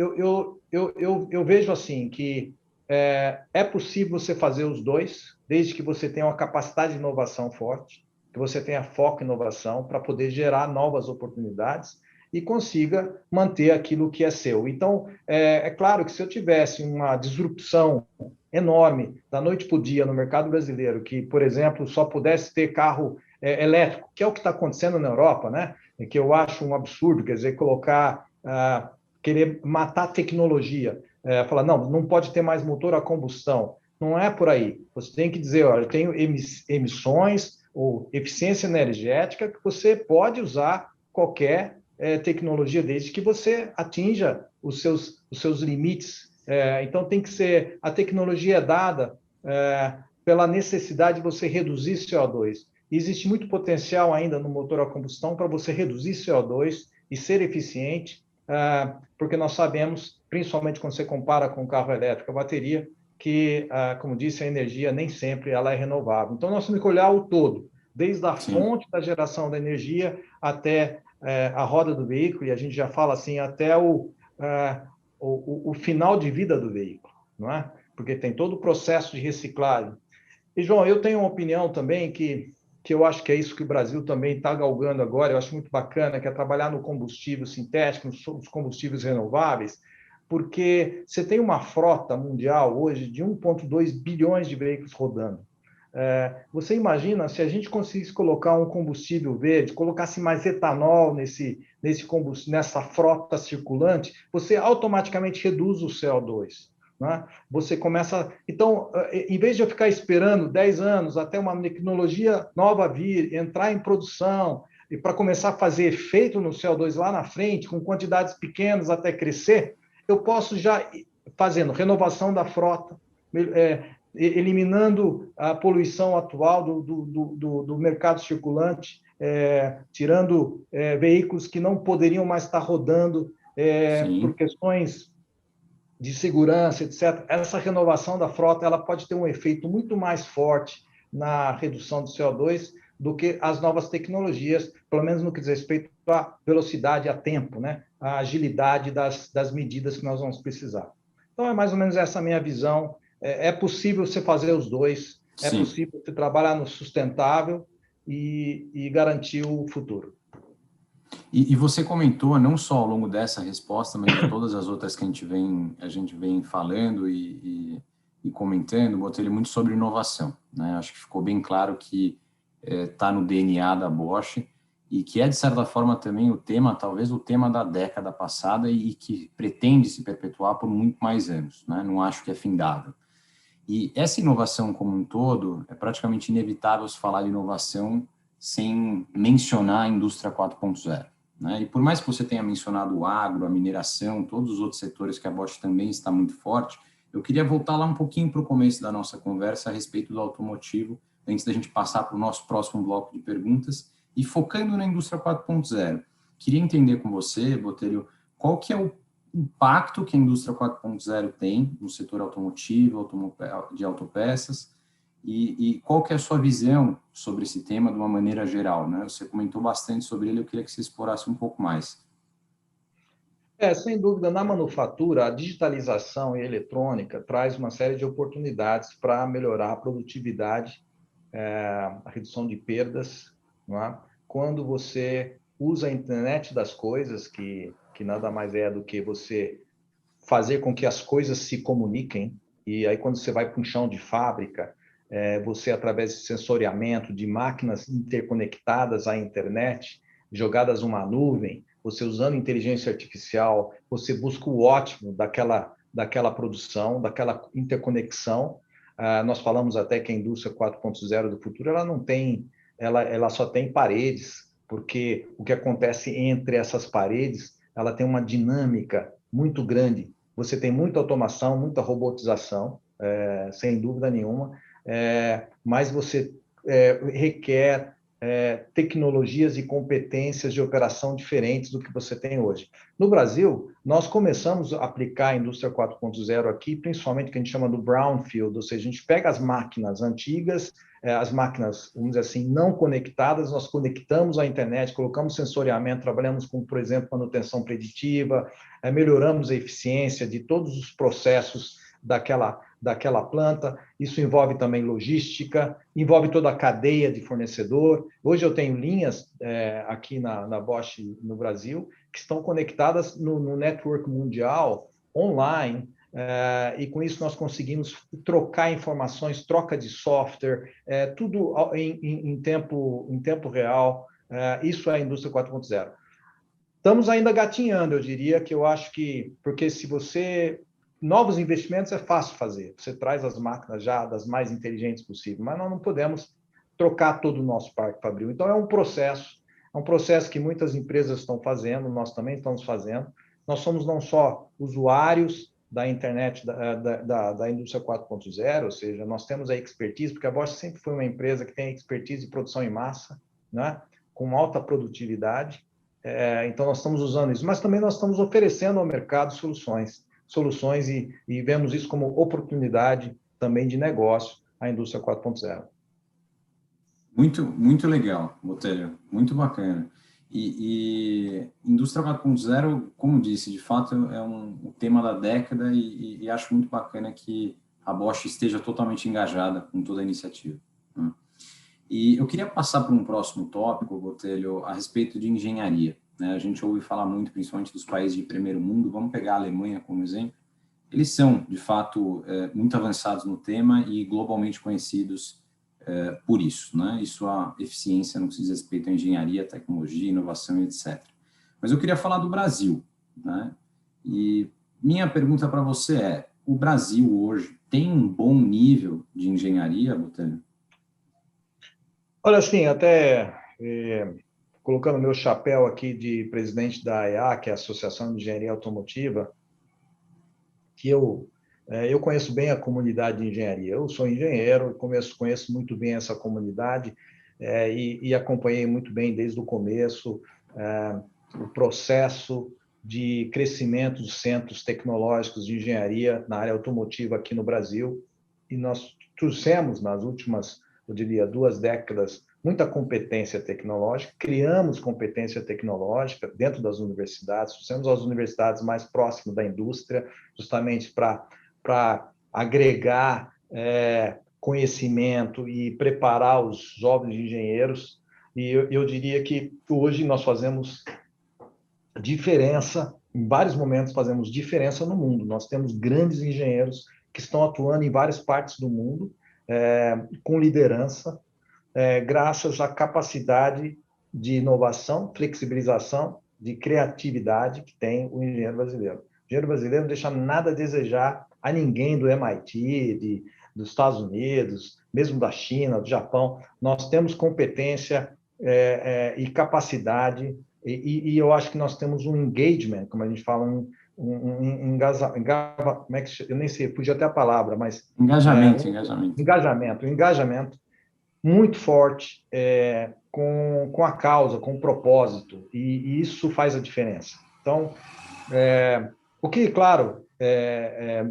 B: eu vejo assim que é possível você fazer os dois, desde que você tenha uma capacidade de inovação forte, que você tenha foco em inovação para poder gerar novas oportunidades e consiga manter aquilo que é seu. Então, é claro que se eu tivesse uma disrupção enorme da noite para o dia no mercado brasileiro, que, por exemplo, só pudesse ter carro elétrico, que é o que está acontecendo na Europa, né? Que eu acho um absurdo, quer dizer, querer matar a tecnologia, falar, não pode ter mais motor a combustão. Não é por aí. Você tem que dizer, olha, eu tenho emissões ou eficiência energética que você pode usar qualquer tecnologia, desde que você atinja os seus limites. Então, tem que ser... A tecnologia é dada pela necessidade de você reduzir CO2. E existe muito potencial ainda no motor a combustão para você reduzir CO2 e ser eficiente, porque nós sabemos, principalmente quando você compara com o carro elétrico, a bateria, que, como disse, a energia nem sempre ela é renovável. Então, nós temos que olhar o todo, desde a
A: Sim.
B: fonte da geração da energia até a roda do veículo, e a gente já fala assim, até o final de vida do veículo, não é? Porque tem todo o processo de reciclagem. E, João, eu tenho uma opinião também que eu acho que é isso que o Brasil também está galgando agora, eu acho muito bacana, que é trabalhar no combustível sintético, nos combustíveis renováveis, porque você tem uma frota mundial hoje de 1,2 bilhões de veículos rodando. Você imagina se a gente conseguisse colocar um combustível verde, colocasse mais etanol nesse combustível, nessa frota circulante, você automaticamente reduz o CO2. Né? Você começa. Então, em vez de eu ficar esperando 10 anos até uma tecnologia nova vir, entrar em produção, e para começar a fazer efeito no CO2 lá na frente, com quantidades pequenas até crescer, eu posso já fazendo renovação da frota, eliminando a poluição atual do mercado circulante, tirando veículos que não poderiam mais estar rodando por questões de segurança, etc. Essa renovação da frota ela pode ter um efeito muito mais forte na redução do CO2 do que as novas tecnologias, pelo menos no que diz respeito à velocidade, a tempo, né? A agilidade das medidas que nós vamos precisar. Então, é mais ou menos essa a minha visão. É possível você fazer os dois, é possível você trabalhar no sustentável e garantir o futuro.
A: E você comentou, não só ao longo dessa resposta, mas de todas as outras que a gente vem falando e comentando, Botelho, muito sobre inovação, né? Acho que ficou bem claro que está no DNA da Bosch e que é, de certa forma, também o tema, talvez o tema da década passada e que pretende se perpetuar por muito mais anos, né? Não acho que é findável. E essa inovação como um todo, é praticamente inevitável se falar de inovação sem mencionar a indústria 4.0. Né? E por mais que você tenha mencionado o agro, a mineração, todos os outros setores que a Bosch também está muito forte, eu queria voltar lá um pouquinho para o começo da nossa conversa a respeito do automotivo, antes da gente passar para o nosso próximo bloco de perguntas, e focando na indústria 4.0. Queria entender com você, Botelho, qual que é o impacto que a indústria 4.0 tem no setor automotivo, de autopeças, e qual que é a sua visão sobre esse tema de uma maneira geral, né? Você comentou bastante sobre ele, eu queria que você explorasse um pouco mais.
B: Sem dúvida, na manufatura, a digitalização e a eletrônica traz uma série de oportunidades para melhorar a produtividade, a redução de perdas, não é? Quando você usa a internet das coisas, que nada mais é do que você fazer com que as coisas se comuniquem, e aí quando você vai para um chão de fábrica, você, através de sensoriamento, de máquinas interconectadas à internet, jogadas numa nuvem, você usando inteligência artificial, você busca o ótimo daquela produção, daquela interconexão. Nós falamos até que a indústria 4.0 do futuro, ela não tem, ela só tem paredes, porque o que acontece entre essas paredes, ela tem uma dinâmica muito grande. Você tem muita automação, muita robotização, sem dúvida nenhuma, mas você requer tecnologias e competências de operação diferentes do que você tem hoje. No Brasil, nós começamos a aplicar a indústria 4.0 aqui, principalmente o que a gente chama do brownfield, ou seja, a gente pega as máquinas antigas, as máquinas, vamos dizer assim, não conectadas, nós conectamos à internet, colocamos sensoriamento, trabalhamos com, por exemplo, manutenção preditiva, melhoramos a eficiência de todos os processos daquela planta. Isso envolve também logística, envolve toda a cadeia de fornecedor. Hoje eu tenho linhas aqui na Bosch, no Brasil, que estão conectadas no network mundial, online, e com isso nós conseguimos trocar informações, troca de software, tudo em tempo real. Isso é a indústria 4.0. Estamos ainda gatinhando, eu diria, que eu acho que, porque se você novos investimentos é fácil fazer. Você traz as máquinas já das mais inteligentes possível, mas nós não podemos trocar todo o nosso parque fabril. Então, é um processo que muitas empresas estão fazendo, nós também estamos fazendo. Nós somos não só usuários da internet, da indústria 4.0, ou seja, nós temos a expertise, porque a Bosch sempre foi uma empresa que tem expertise de produção em massa, né? Com alta produtividade. Então, nós estamos usando isso, mas também nós estamos oferecendo ao mercado soluções soluções e vemos isso como oportunidade também de negócio, a indústria 4.0.
A: Muito legal, Botelho, muito bacana. E indústria 4.0, como disse, de fato é um tema da década e acho muito bacana que a Bosch esteja totalmente engajada com toda a iniciativa, né? E eu queria passar para um próximo tópico, Botelho, a respeito de engenharia, né? A gente ouve falar muito, principalmente dos países de primeiro mundo, vamos pegar a Alemanha como exemplo. Eles são, de fato, muito avançados no tema e globalmente conhecidos por isso, né? E sua eficiência no que diz respeito à engenharia, tecnologia, inovação e etc. Mas eu queria falar do Brasil, né? E minha pergunta para você é, o Brasil hoje tem um bom nível de engenharia, Botelho?
B: Olha, assim, até colocando meu chapéu aqui de presidente da AEA, que é a Associação de Engenharia Automotiva, que eu conheço bem a comunidade de engenharia. Eu sou engenheiro, conheço muito bem essa comunidade e acompanhei muito bem desde o começo o processo de crescimento de centros tecnológicos de engenharia na área automotiva aqui no Brasil. E nós trouxemos nas últimas, eu diria, 2 décadas, muita competência tecnológica, criamos competência tecnológica dentro das universidades, trouxemos as universidades mais próximas da indústria, justamente para agregar conhecimento e preparar os jovens engenheiros. E eu diria que hoje nós fazemos diferença, em vários momentos fazemos diferença no mundo. Nós temos grandes engenheiros que estão atuando em várias partes do mundo, com liderança, graças à capacidade de inovação, flexibilização, de criatividade que tem o engenheiro brasileiro. O engenheiro brasileiro não deixa nada a desejar a ninguém do MIT, dos Estados Unidos, mesmo da China, do Japão. Nós temos competência e capacidade, e eu acho que nós temos um engagement, como a gente fala, como é que eu nem sei, fugiu até a palavra, mas engajamento muito forte com a causa, com o propósito, e isso faz a diferença. Então, o que, claro,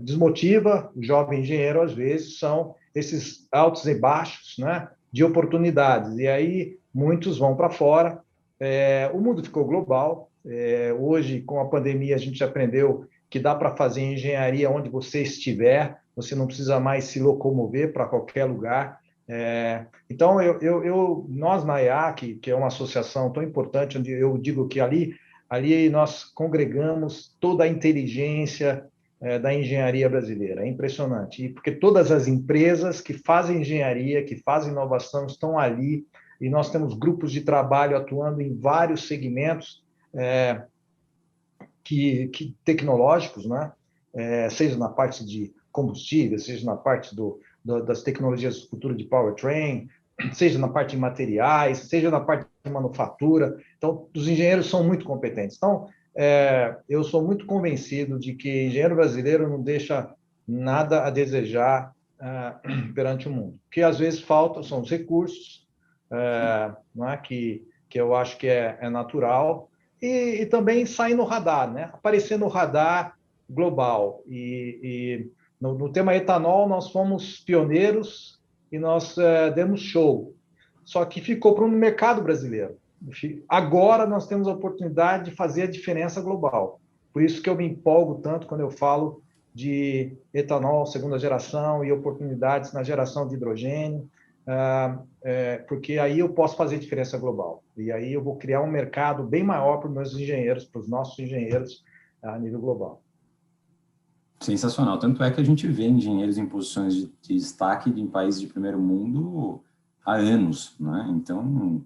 B: desmotiva o jovem engenheiro, às vezes, são esses altos e baixos, né, de oportunidades, e aí muitos vão para fora. O mundo ficou global. Hoje, com a pandemia, a gente aprendeu que dá para fazer engenharia onde você estiver, você não precisa mais se locomover para qualquer lugar. Então, nós na EAC, que é uma associação tão importante, onde eu digo que ali nós congregamos toda a inteligência da engenharia brasileira. É impressionante, porque todas as empresas que fazem engenharia, que fazem inovação, estão ali, e nós temos grupos de trabalho atuando em vários segmentos tecnológicos, né? Seja na parte de combustível, seja na parte das tecnologias do futuro de powertrain, seja na parte de materiais, seja na parte de manufatura. Então, os engenheiros são muito competentes. Então, eu sou muito convencido de que engenheiro brasileiro não deixa nada a desejar perante o mundo. O que às vezes falta são os recursos, não é? que eu acho que é natural, e também sair no radar, né? Aparecer no radar global. E no tema etanol, nós fomos pioneiros e nós demos show. Só que ficou para o mercado brasileiro. Agora nós temos a oportunidade de fazer a diferença global. Por isso que eu me empolgo tanto quando eu falo de etanol segunda geração e oportunidades na geração de hidrogênio, porque aí eu posso fazer diferença global. E aí eu vou criar um mercado bem maior para os meus engenheiros, para os nossos engenheiros a nível global.
A: Sensacional. Tanto é que a gente vê engenheiros em posições de destaque em países de primeiro mundo há anos, né? Então,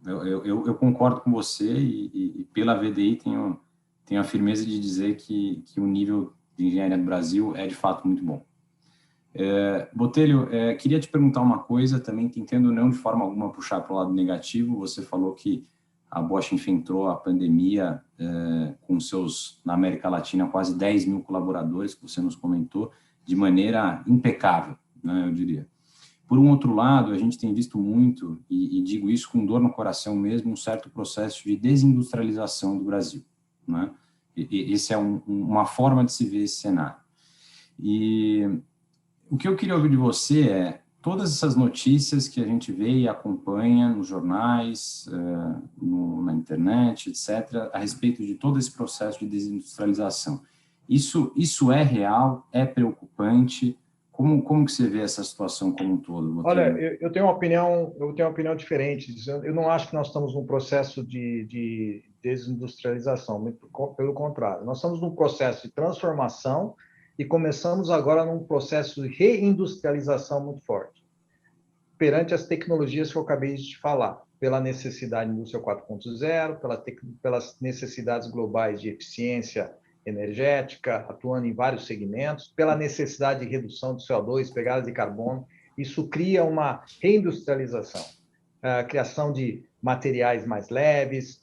A: eu concordo com você e pela VDI tenho a firmeza de dizer que o nível de engenharia do Brasil é de fato muito bom. Botelho, queria te perguntar uma coisa, também tentando não de forma alguma puxar para o lado negativo. Você falou que a Bosch enfrentou a pandemia com seus, na América Latina, quase 10 mil colaboradores, que você nos comentou, de maneira impecável, né, eu diria. Por um outro lado, a gente tem visto muito, e digo isso com dor no coração mesmo, um certo processo de desindustrialização do Brasil, né? Esse é uma forma de se ver esse cenário. E o que eu queria ouvir de você é todas essas notícias que a gente vê e acompanha nos jornais, na internet, etc., a respeito de todo esse processo de desindustrialização. Isso é real? É preocupante? Como que você vê essa situação como um todo, Botelho?
B: Olha, eu tenho uma opinião diferente. Eu não acho que nós estamos num processo de desindustrialização, muito pelo contrário. Nós estamos num processo de transformação e começamos agora num processo de reindustrialização muito forte, perante as tecnologias que eu acabei de te falar, pela necessidade da indústria 4.0, pelas necessidades globais de eficiência energética, atuando em vários segmentos, pela necessidade de redução de CO2, pegada de carbono. Isso cria uma reindustrialização, a criação de materiais mais leves.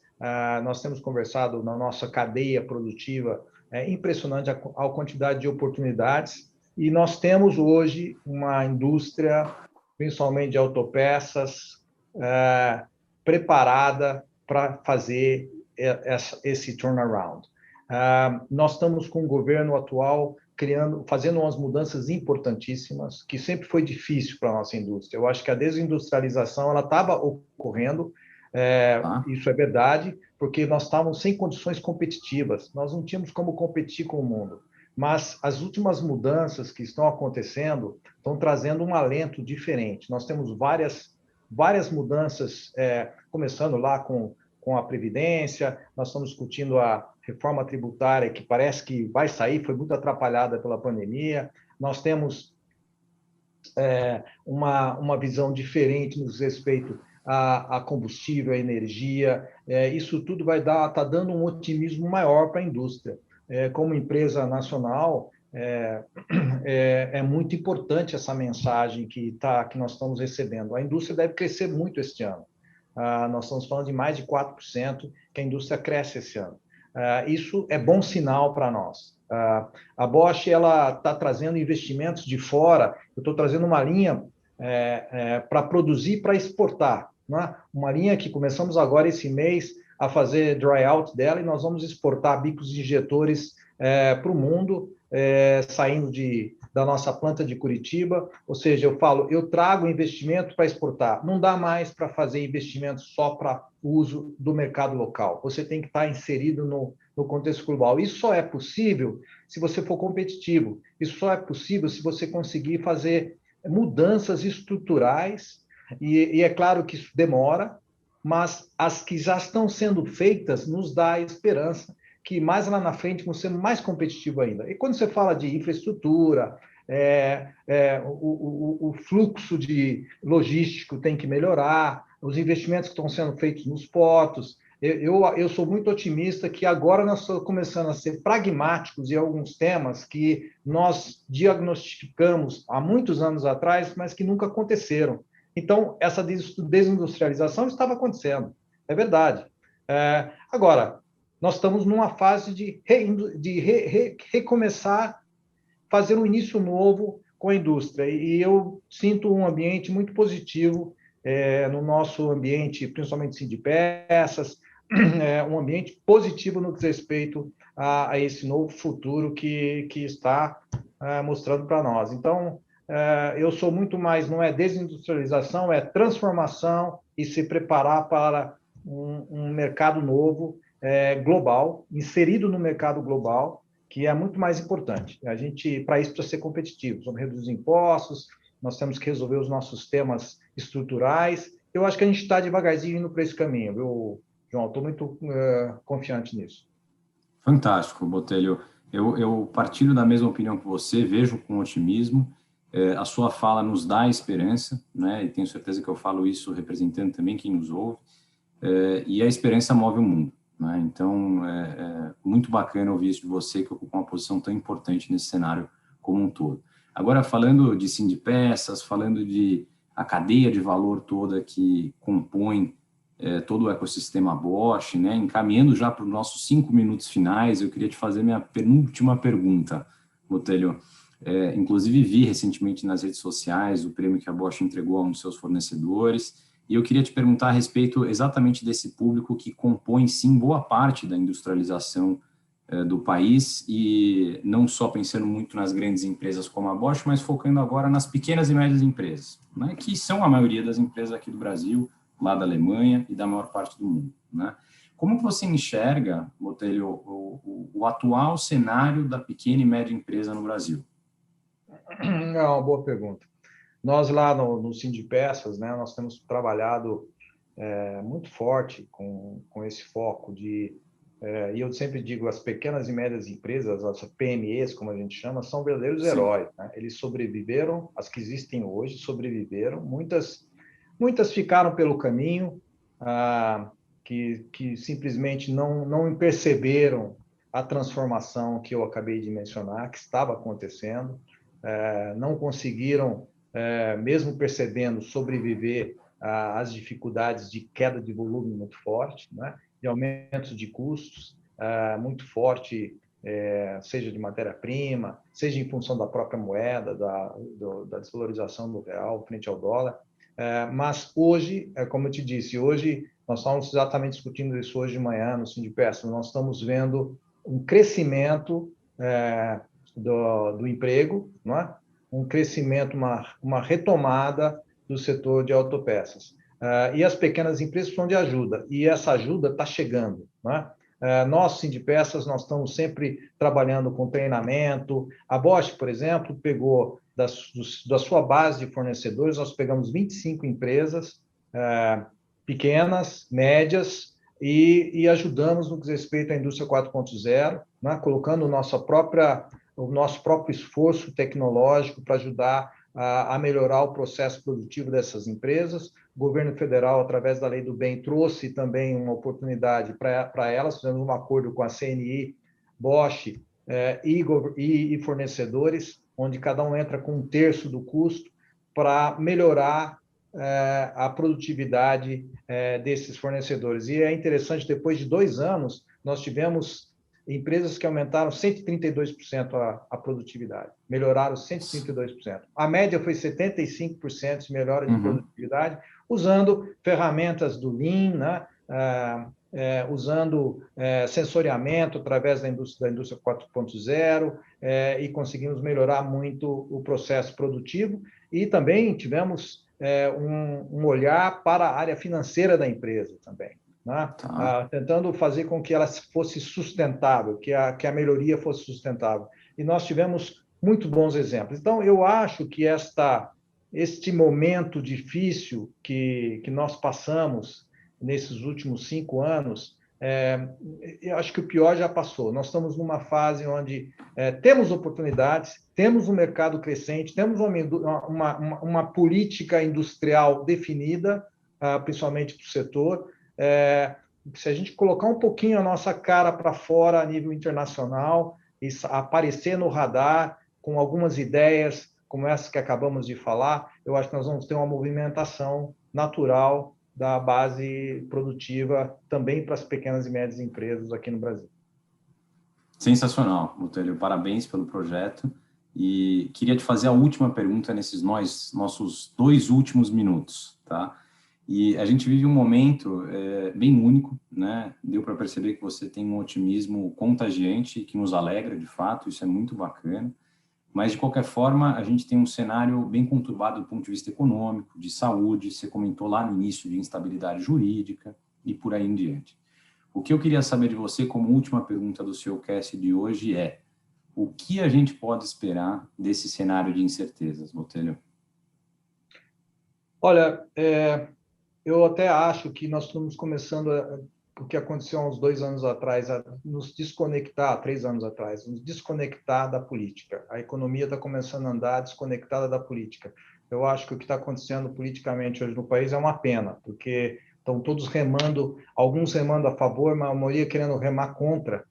B: Nós temos conversado na nossa cadeia produtiva, é impressionante a quantidade de oportunidades, e nós temos hoje uma indústria, principalmente de autopeças, preparada para fazer esse turnaround. Nós estamos com o governo atual fazendo umas mudanças importantíssimas, que sempre foi difícil para a nossa indústria. Eu acho que a desindustrialização ela estava ocorrendo, isso é verdade, porque nós estávamos sem condições competitivas, nós não tínhamos como competir com o mundo. Mas as últimas mudanças que estão acontecendo estão trazendo um alento diferente. Nós temos várias mudanças, começando lá com a Previdência, nós estamos discutindo a reforma tributária, que parece que vai sair, foi muito atrapalhada pela pandemia. Nós temos uma visão diferente no respeito a combustível, a energia. Isso tudo tá dando um otimismo maior para a indústria. Como empresa nacional, é muito importante essa mensagem que nós estamos recebendo. A indústria deve crescer muito este ano. Nós estamos falando de mais de 4% que a indústria cresce esse ano. Isso é bom sinal para nós. A Bosch está trazendo investimentos de fora. Eu estou trazendo uma linha para produzir, para exportar. Né? Uma linha que começamos agora esse mês a fazer dry out dela, e nós vamos exportar bicos de injetores para o mundo, saindo da nossa planta de Curitiba. Ou seja, eu trago investimento para exportar. Não dá mais para fazer investimento só para uso do mercado local. Você tem que estar inserido no contexto global. Isso só é possível se você for competitivo. Isso só é possível se você conseguir fazer mudanças estruturais, e é claro que isso demora, mas as que já estão sendo feitas nos dá esperança que mais lá na frente vão ser mais competitivo ainda. E quando você fala de infraestrutura, o fluxo de logístico tem que melhorar, os investimentos que estão sendo feitos nos portos. Eu sou muito otimista que agora nós estamos começando a ser pragmáticos em alguns temas que nós diagnosticamos há muitos anos atrás, mas que nunca aconteceram. Então, essa desindustrialização estava acontecendo, é verdade. Agora, nós estamos numa fase de recomeçar, fazer um início novo com a indústria. E eu sinto um ambiente muito positivo no nosso ambiente, principalmente sim, de peças, um ambiente positivo no que diz respeito a esse novo futuro que está mostrando para nós. Então, eu sou muito mais, não é desindustrialização, é transformação e se preparar para um mercado novo, global, inserido no mercado global, que é muito mais importante. A gente, para isso, precisa ser competitivo. Vamos reduzir impostos, nós temos que resolver os nossos temas estruturais. Eu acho que a gente está devagarzinho indo para esse caminho, viu, João? Estou muito confiante nisso.
A: Fantástico, Botelho. Eu partilho da mesma opinião que você, vejo com otimismo. A sua fala nos dá esperança, né? E tenho certeza que eu falo isso representando também quem nos ouve. E a esperança move o mundo, né? Então, é muito bacana ouvir isso de você, que ocupa uma posição tão importante nesse cenário como um todo. Agora, falando de Sindipeças, falando de a cadeia de valor toda que compõe todo o ecossistema Bosch, né? Encaminhando já para os nossos 5 minutos finais, eu queria te fazer minha penúltima pergunta, Botelho. Inclusive, vi recentemente nas redes sociais o prêmio que a Bosch entregou a um dos seus fornecedores, e eu queria te perguntar a respeito exatamente desse público que compõe, sim, boa parte da industrialização do país, e não só pensando muito nas grandes empresas como a Bosch, mas focando agora nas pequenas e médias empresas, né, que são a maioria das empresas aqui do Brasil, lá da Alemanha e da maior parte do mundo, né? Como que você enxerga, Botelho, o atual cenário da pequena e média empresa no Brasil?
B: É uma boa pergunta. Nós lá no Sindipeças, né, nós temos trabalhado muito forte com esse foco e eu sempre digo, as pequenas e médias empresas, as PMEs, como a gente chama, são verdadeiros
A: Sim.
B: heróis, né? Eles sobreviveram, as que existem hoje sobreviveram, muitas ficaram pelo caminho, que simplesmente não perceberam a transformação que eu acabei de mencionar, que estava acontecendo, não conseguiram, mesmo percebendo, sobreviver às dificuldades de queda de volume muito forte, né? De aumentos de custos muito forte, seja de matéria-prima, seja em função da própria moeda, da desvalorização do real frente ao dólar. Mas hoje, como eu te disse, hoje nós estamos exatamente discutindo isso hoje de manhã no Sindipeças, nós estamos vendo um crescimento do emprego, não é? Um crescimento, uma retomada do setor de autopeças. E as pequenas empresas precisam de ajuda, e essa ajuda está chegando, não é? Nós, Sindipeças, nós estamos sempre trabalhando com treinamento. A Bosch, por exemplo, pegou da sua base de fornecedores, nós pegamos 25 empresas pequenas, médias, e ajudamos no que diz respeito à indústria 4.0, né, colocando o nosso próprio esforço tecnológico para ajudar a melhorar o processo produtivo dessas empresas. O governo federal, através da Lei do Bem, trouxe também uma oportunidade para elas, fizemos um acordo com a CNI, Bosch e fornecedores, onde cada um entra com 1/3 do custo para melhorar a produtividade desses fornecedores. E é interessante, depois de 2 anos, nós tivemos empresas que aumentaram 132% a produtividade, melhoraram 132%. A média foi 75% de melhora de produtividade, usando ferramentas do Lean, né? Usando sensoriamento através da indústria 4.0, e conseguimos melhorar muito o processo produtivo, e também tivemos um olhar para a área financeira da empresa também, né? Tentando fazer com que ela fosse sustentável, que a melhoria fosse sustentável. E nós tivemos muito bons exemplos. Então, eu acho que este momento difícil que nós passamos nesses últimos 5 anos, eu acho que o pior já passou. Nós estamos numa fase onde temos oportunidades, temos um mercado crescente, temos uma política industrial definida, principalmente para o setor. Se a gente colocar um pouquinho a nossa cara para fora a nível internacional e aparecer no radar com algumas ideias como essas que acabamos de falar, eu acho que nós vamos ter uma movimentação natural da base produtiva também para as pequenas e médias empresas aqui no Brasil.
A: Sensacional, Botelho. Parabéns pelo projeto. E queria te fazer a última pergunta nesses nossos 2 últimos minutos, tá? E a gente vive um momento bem único, né? Deu para perceber que você tem um otimismo contagiante que nos alegra, de fato, isso é muito bacana. Mas, de qualquer forma, a gente tem um cenário bem conturbado do ponto de vista econômico, de saúde, você comentou lá no início de instabilidade jurídica e por aí em diante. O que eu queria saber de você, como última pergunta do seu cast de hoje, é: o que a gente pode esperar desse cenário de incertezas, Botelho?
B: Olha, eu até acho que nós estamos começando o que aconteceu há uns 2 anos atrás, a nos desconectar, 3 anos atrás, nos desconectar da política. A economia está começando a andar desconectada da política. Eu acho que o que está acontecendo politicamente hoje no país é uma pena, porque estão todos remando, alguns remando a favor, mas a maioria querendo remar contra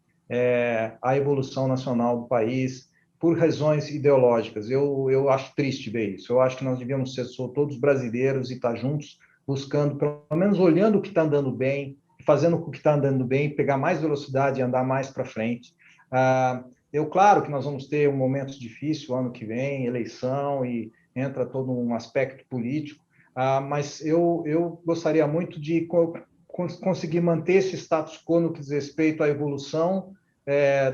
B: a evolução nacional do país, por razões ideológicas. Eu acho triste ver isso. Eu acho que nós devíamos ser todos brasileiros e estar juntos, buscando, pelo menos olhando o que está andando bem, fazendo o que está andando bem, pegar mais velocidade e andar mais para frente. Claro que nós vamos ter um momento difícil ano que vem, eleição, e entra todo um aspecto político, mas eu gostaria muito de conseguir manter esse status quo no que diz respeito à evolução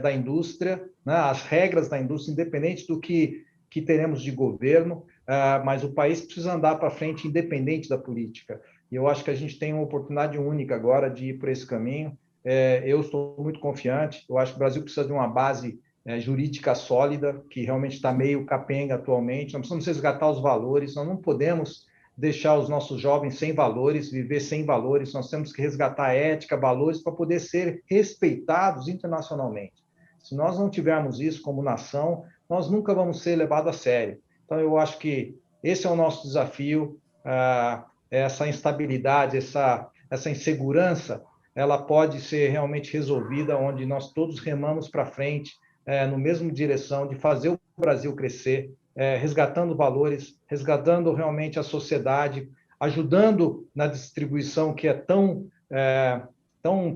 B: da indústria, né? As regras da indústria, independente do que teremos de governo, mas o país precisa andar para frente independente da política. E eu acho que a gente tem uma oportunidade única agora de ir por esse caminho. Eu estou muito confiante, eu acho que o Brasil precisa de uma base jurídica sólida, que realmente está meio capenga atualmente. Nós precisamos resgatar os valores, nós não podemos deixar os nossos jovens sem valores, viver sem valores, nós temos que resgatar a ética, valores, para poder ser respeitados internacionalmente. Se nós não tivermos isso como nação, nós nunca vamos ser levados a sério. Então, eu acho que esse é o nosso desafio, essa instabilidade, essa insegurança, ela pode ser realmente resolvida onde nós todos remamos para frente, no mesmo direção de fazer o Brasil crescer, resgatando valores, resgatando realmente a sociedade, ajudando na distribuição que é tão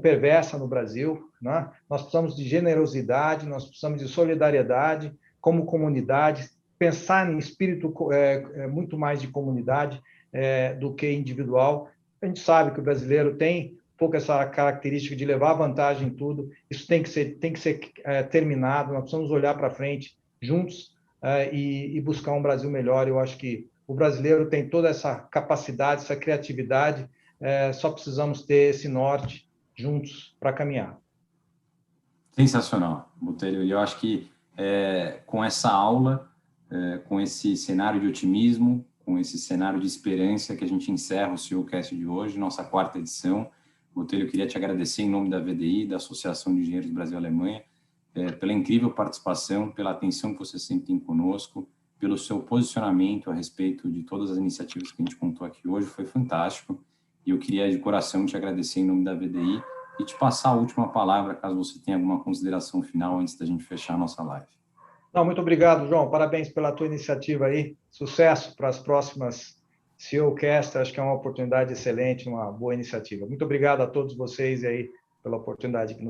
B: perversa no Brasil, né? Nós precisamos de generosidade, nós precisamos de solidariedade como comunidade, pensar em espírito muito mais de comunidade do que individual. A gente sabe que o brasileiro tem um pouco essa característica de levar vantagem em tudo. Isso tem que ser terminado. Nós precisamos olhar para frente juntos e buscar um Brasil melhor. Eu acho que o brasileiro tem toda essa capacidade, essa criatividade. Só precisamos ter esse norte juntos para caminhar.
A: Sensacional, Botelho. E eu acho que com essa aula, com esse cenário de otimismo, com esse cenário de esperança que a gente encerra o CEOcast de hoje, nossa 4ª edição. Botelho, eu queria te agradecer em nome da VDI, da Associação de Engenheiros Brasil-Alemanha, pela incrível participação, pela atenção que você sempre tem conosco, pelo seu posicionamento a respeito de todas as iniciativas que a gente contou aqui hoje, foi fantástico. E eu queria de coração te agradecer em nome da VDI e te passar a última palavra, caso você tenha alguma consideração final antes da gente fechar a nossa live.
B: Não, muito obrigado, João. Parabéns pela tua iniciativa aí. Sucesso para as próximas CEOcast. Acho que é uma oportunidade excelente, uma boa iniciativa. Muito obrigado a todos vocês aí pela oportunidade que nos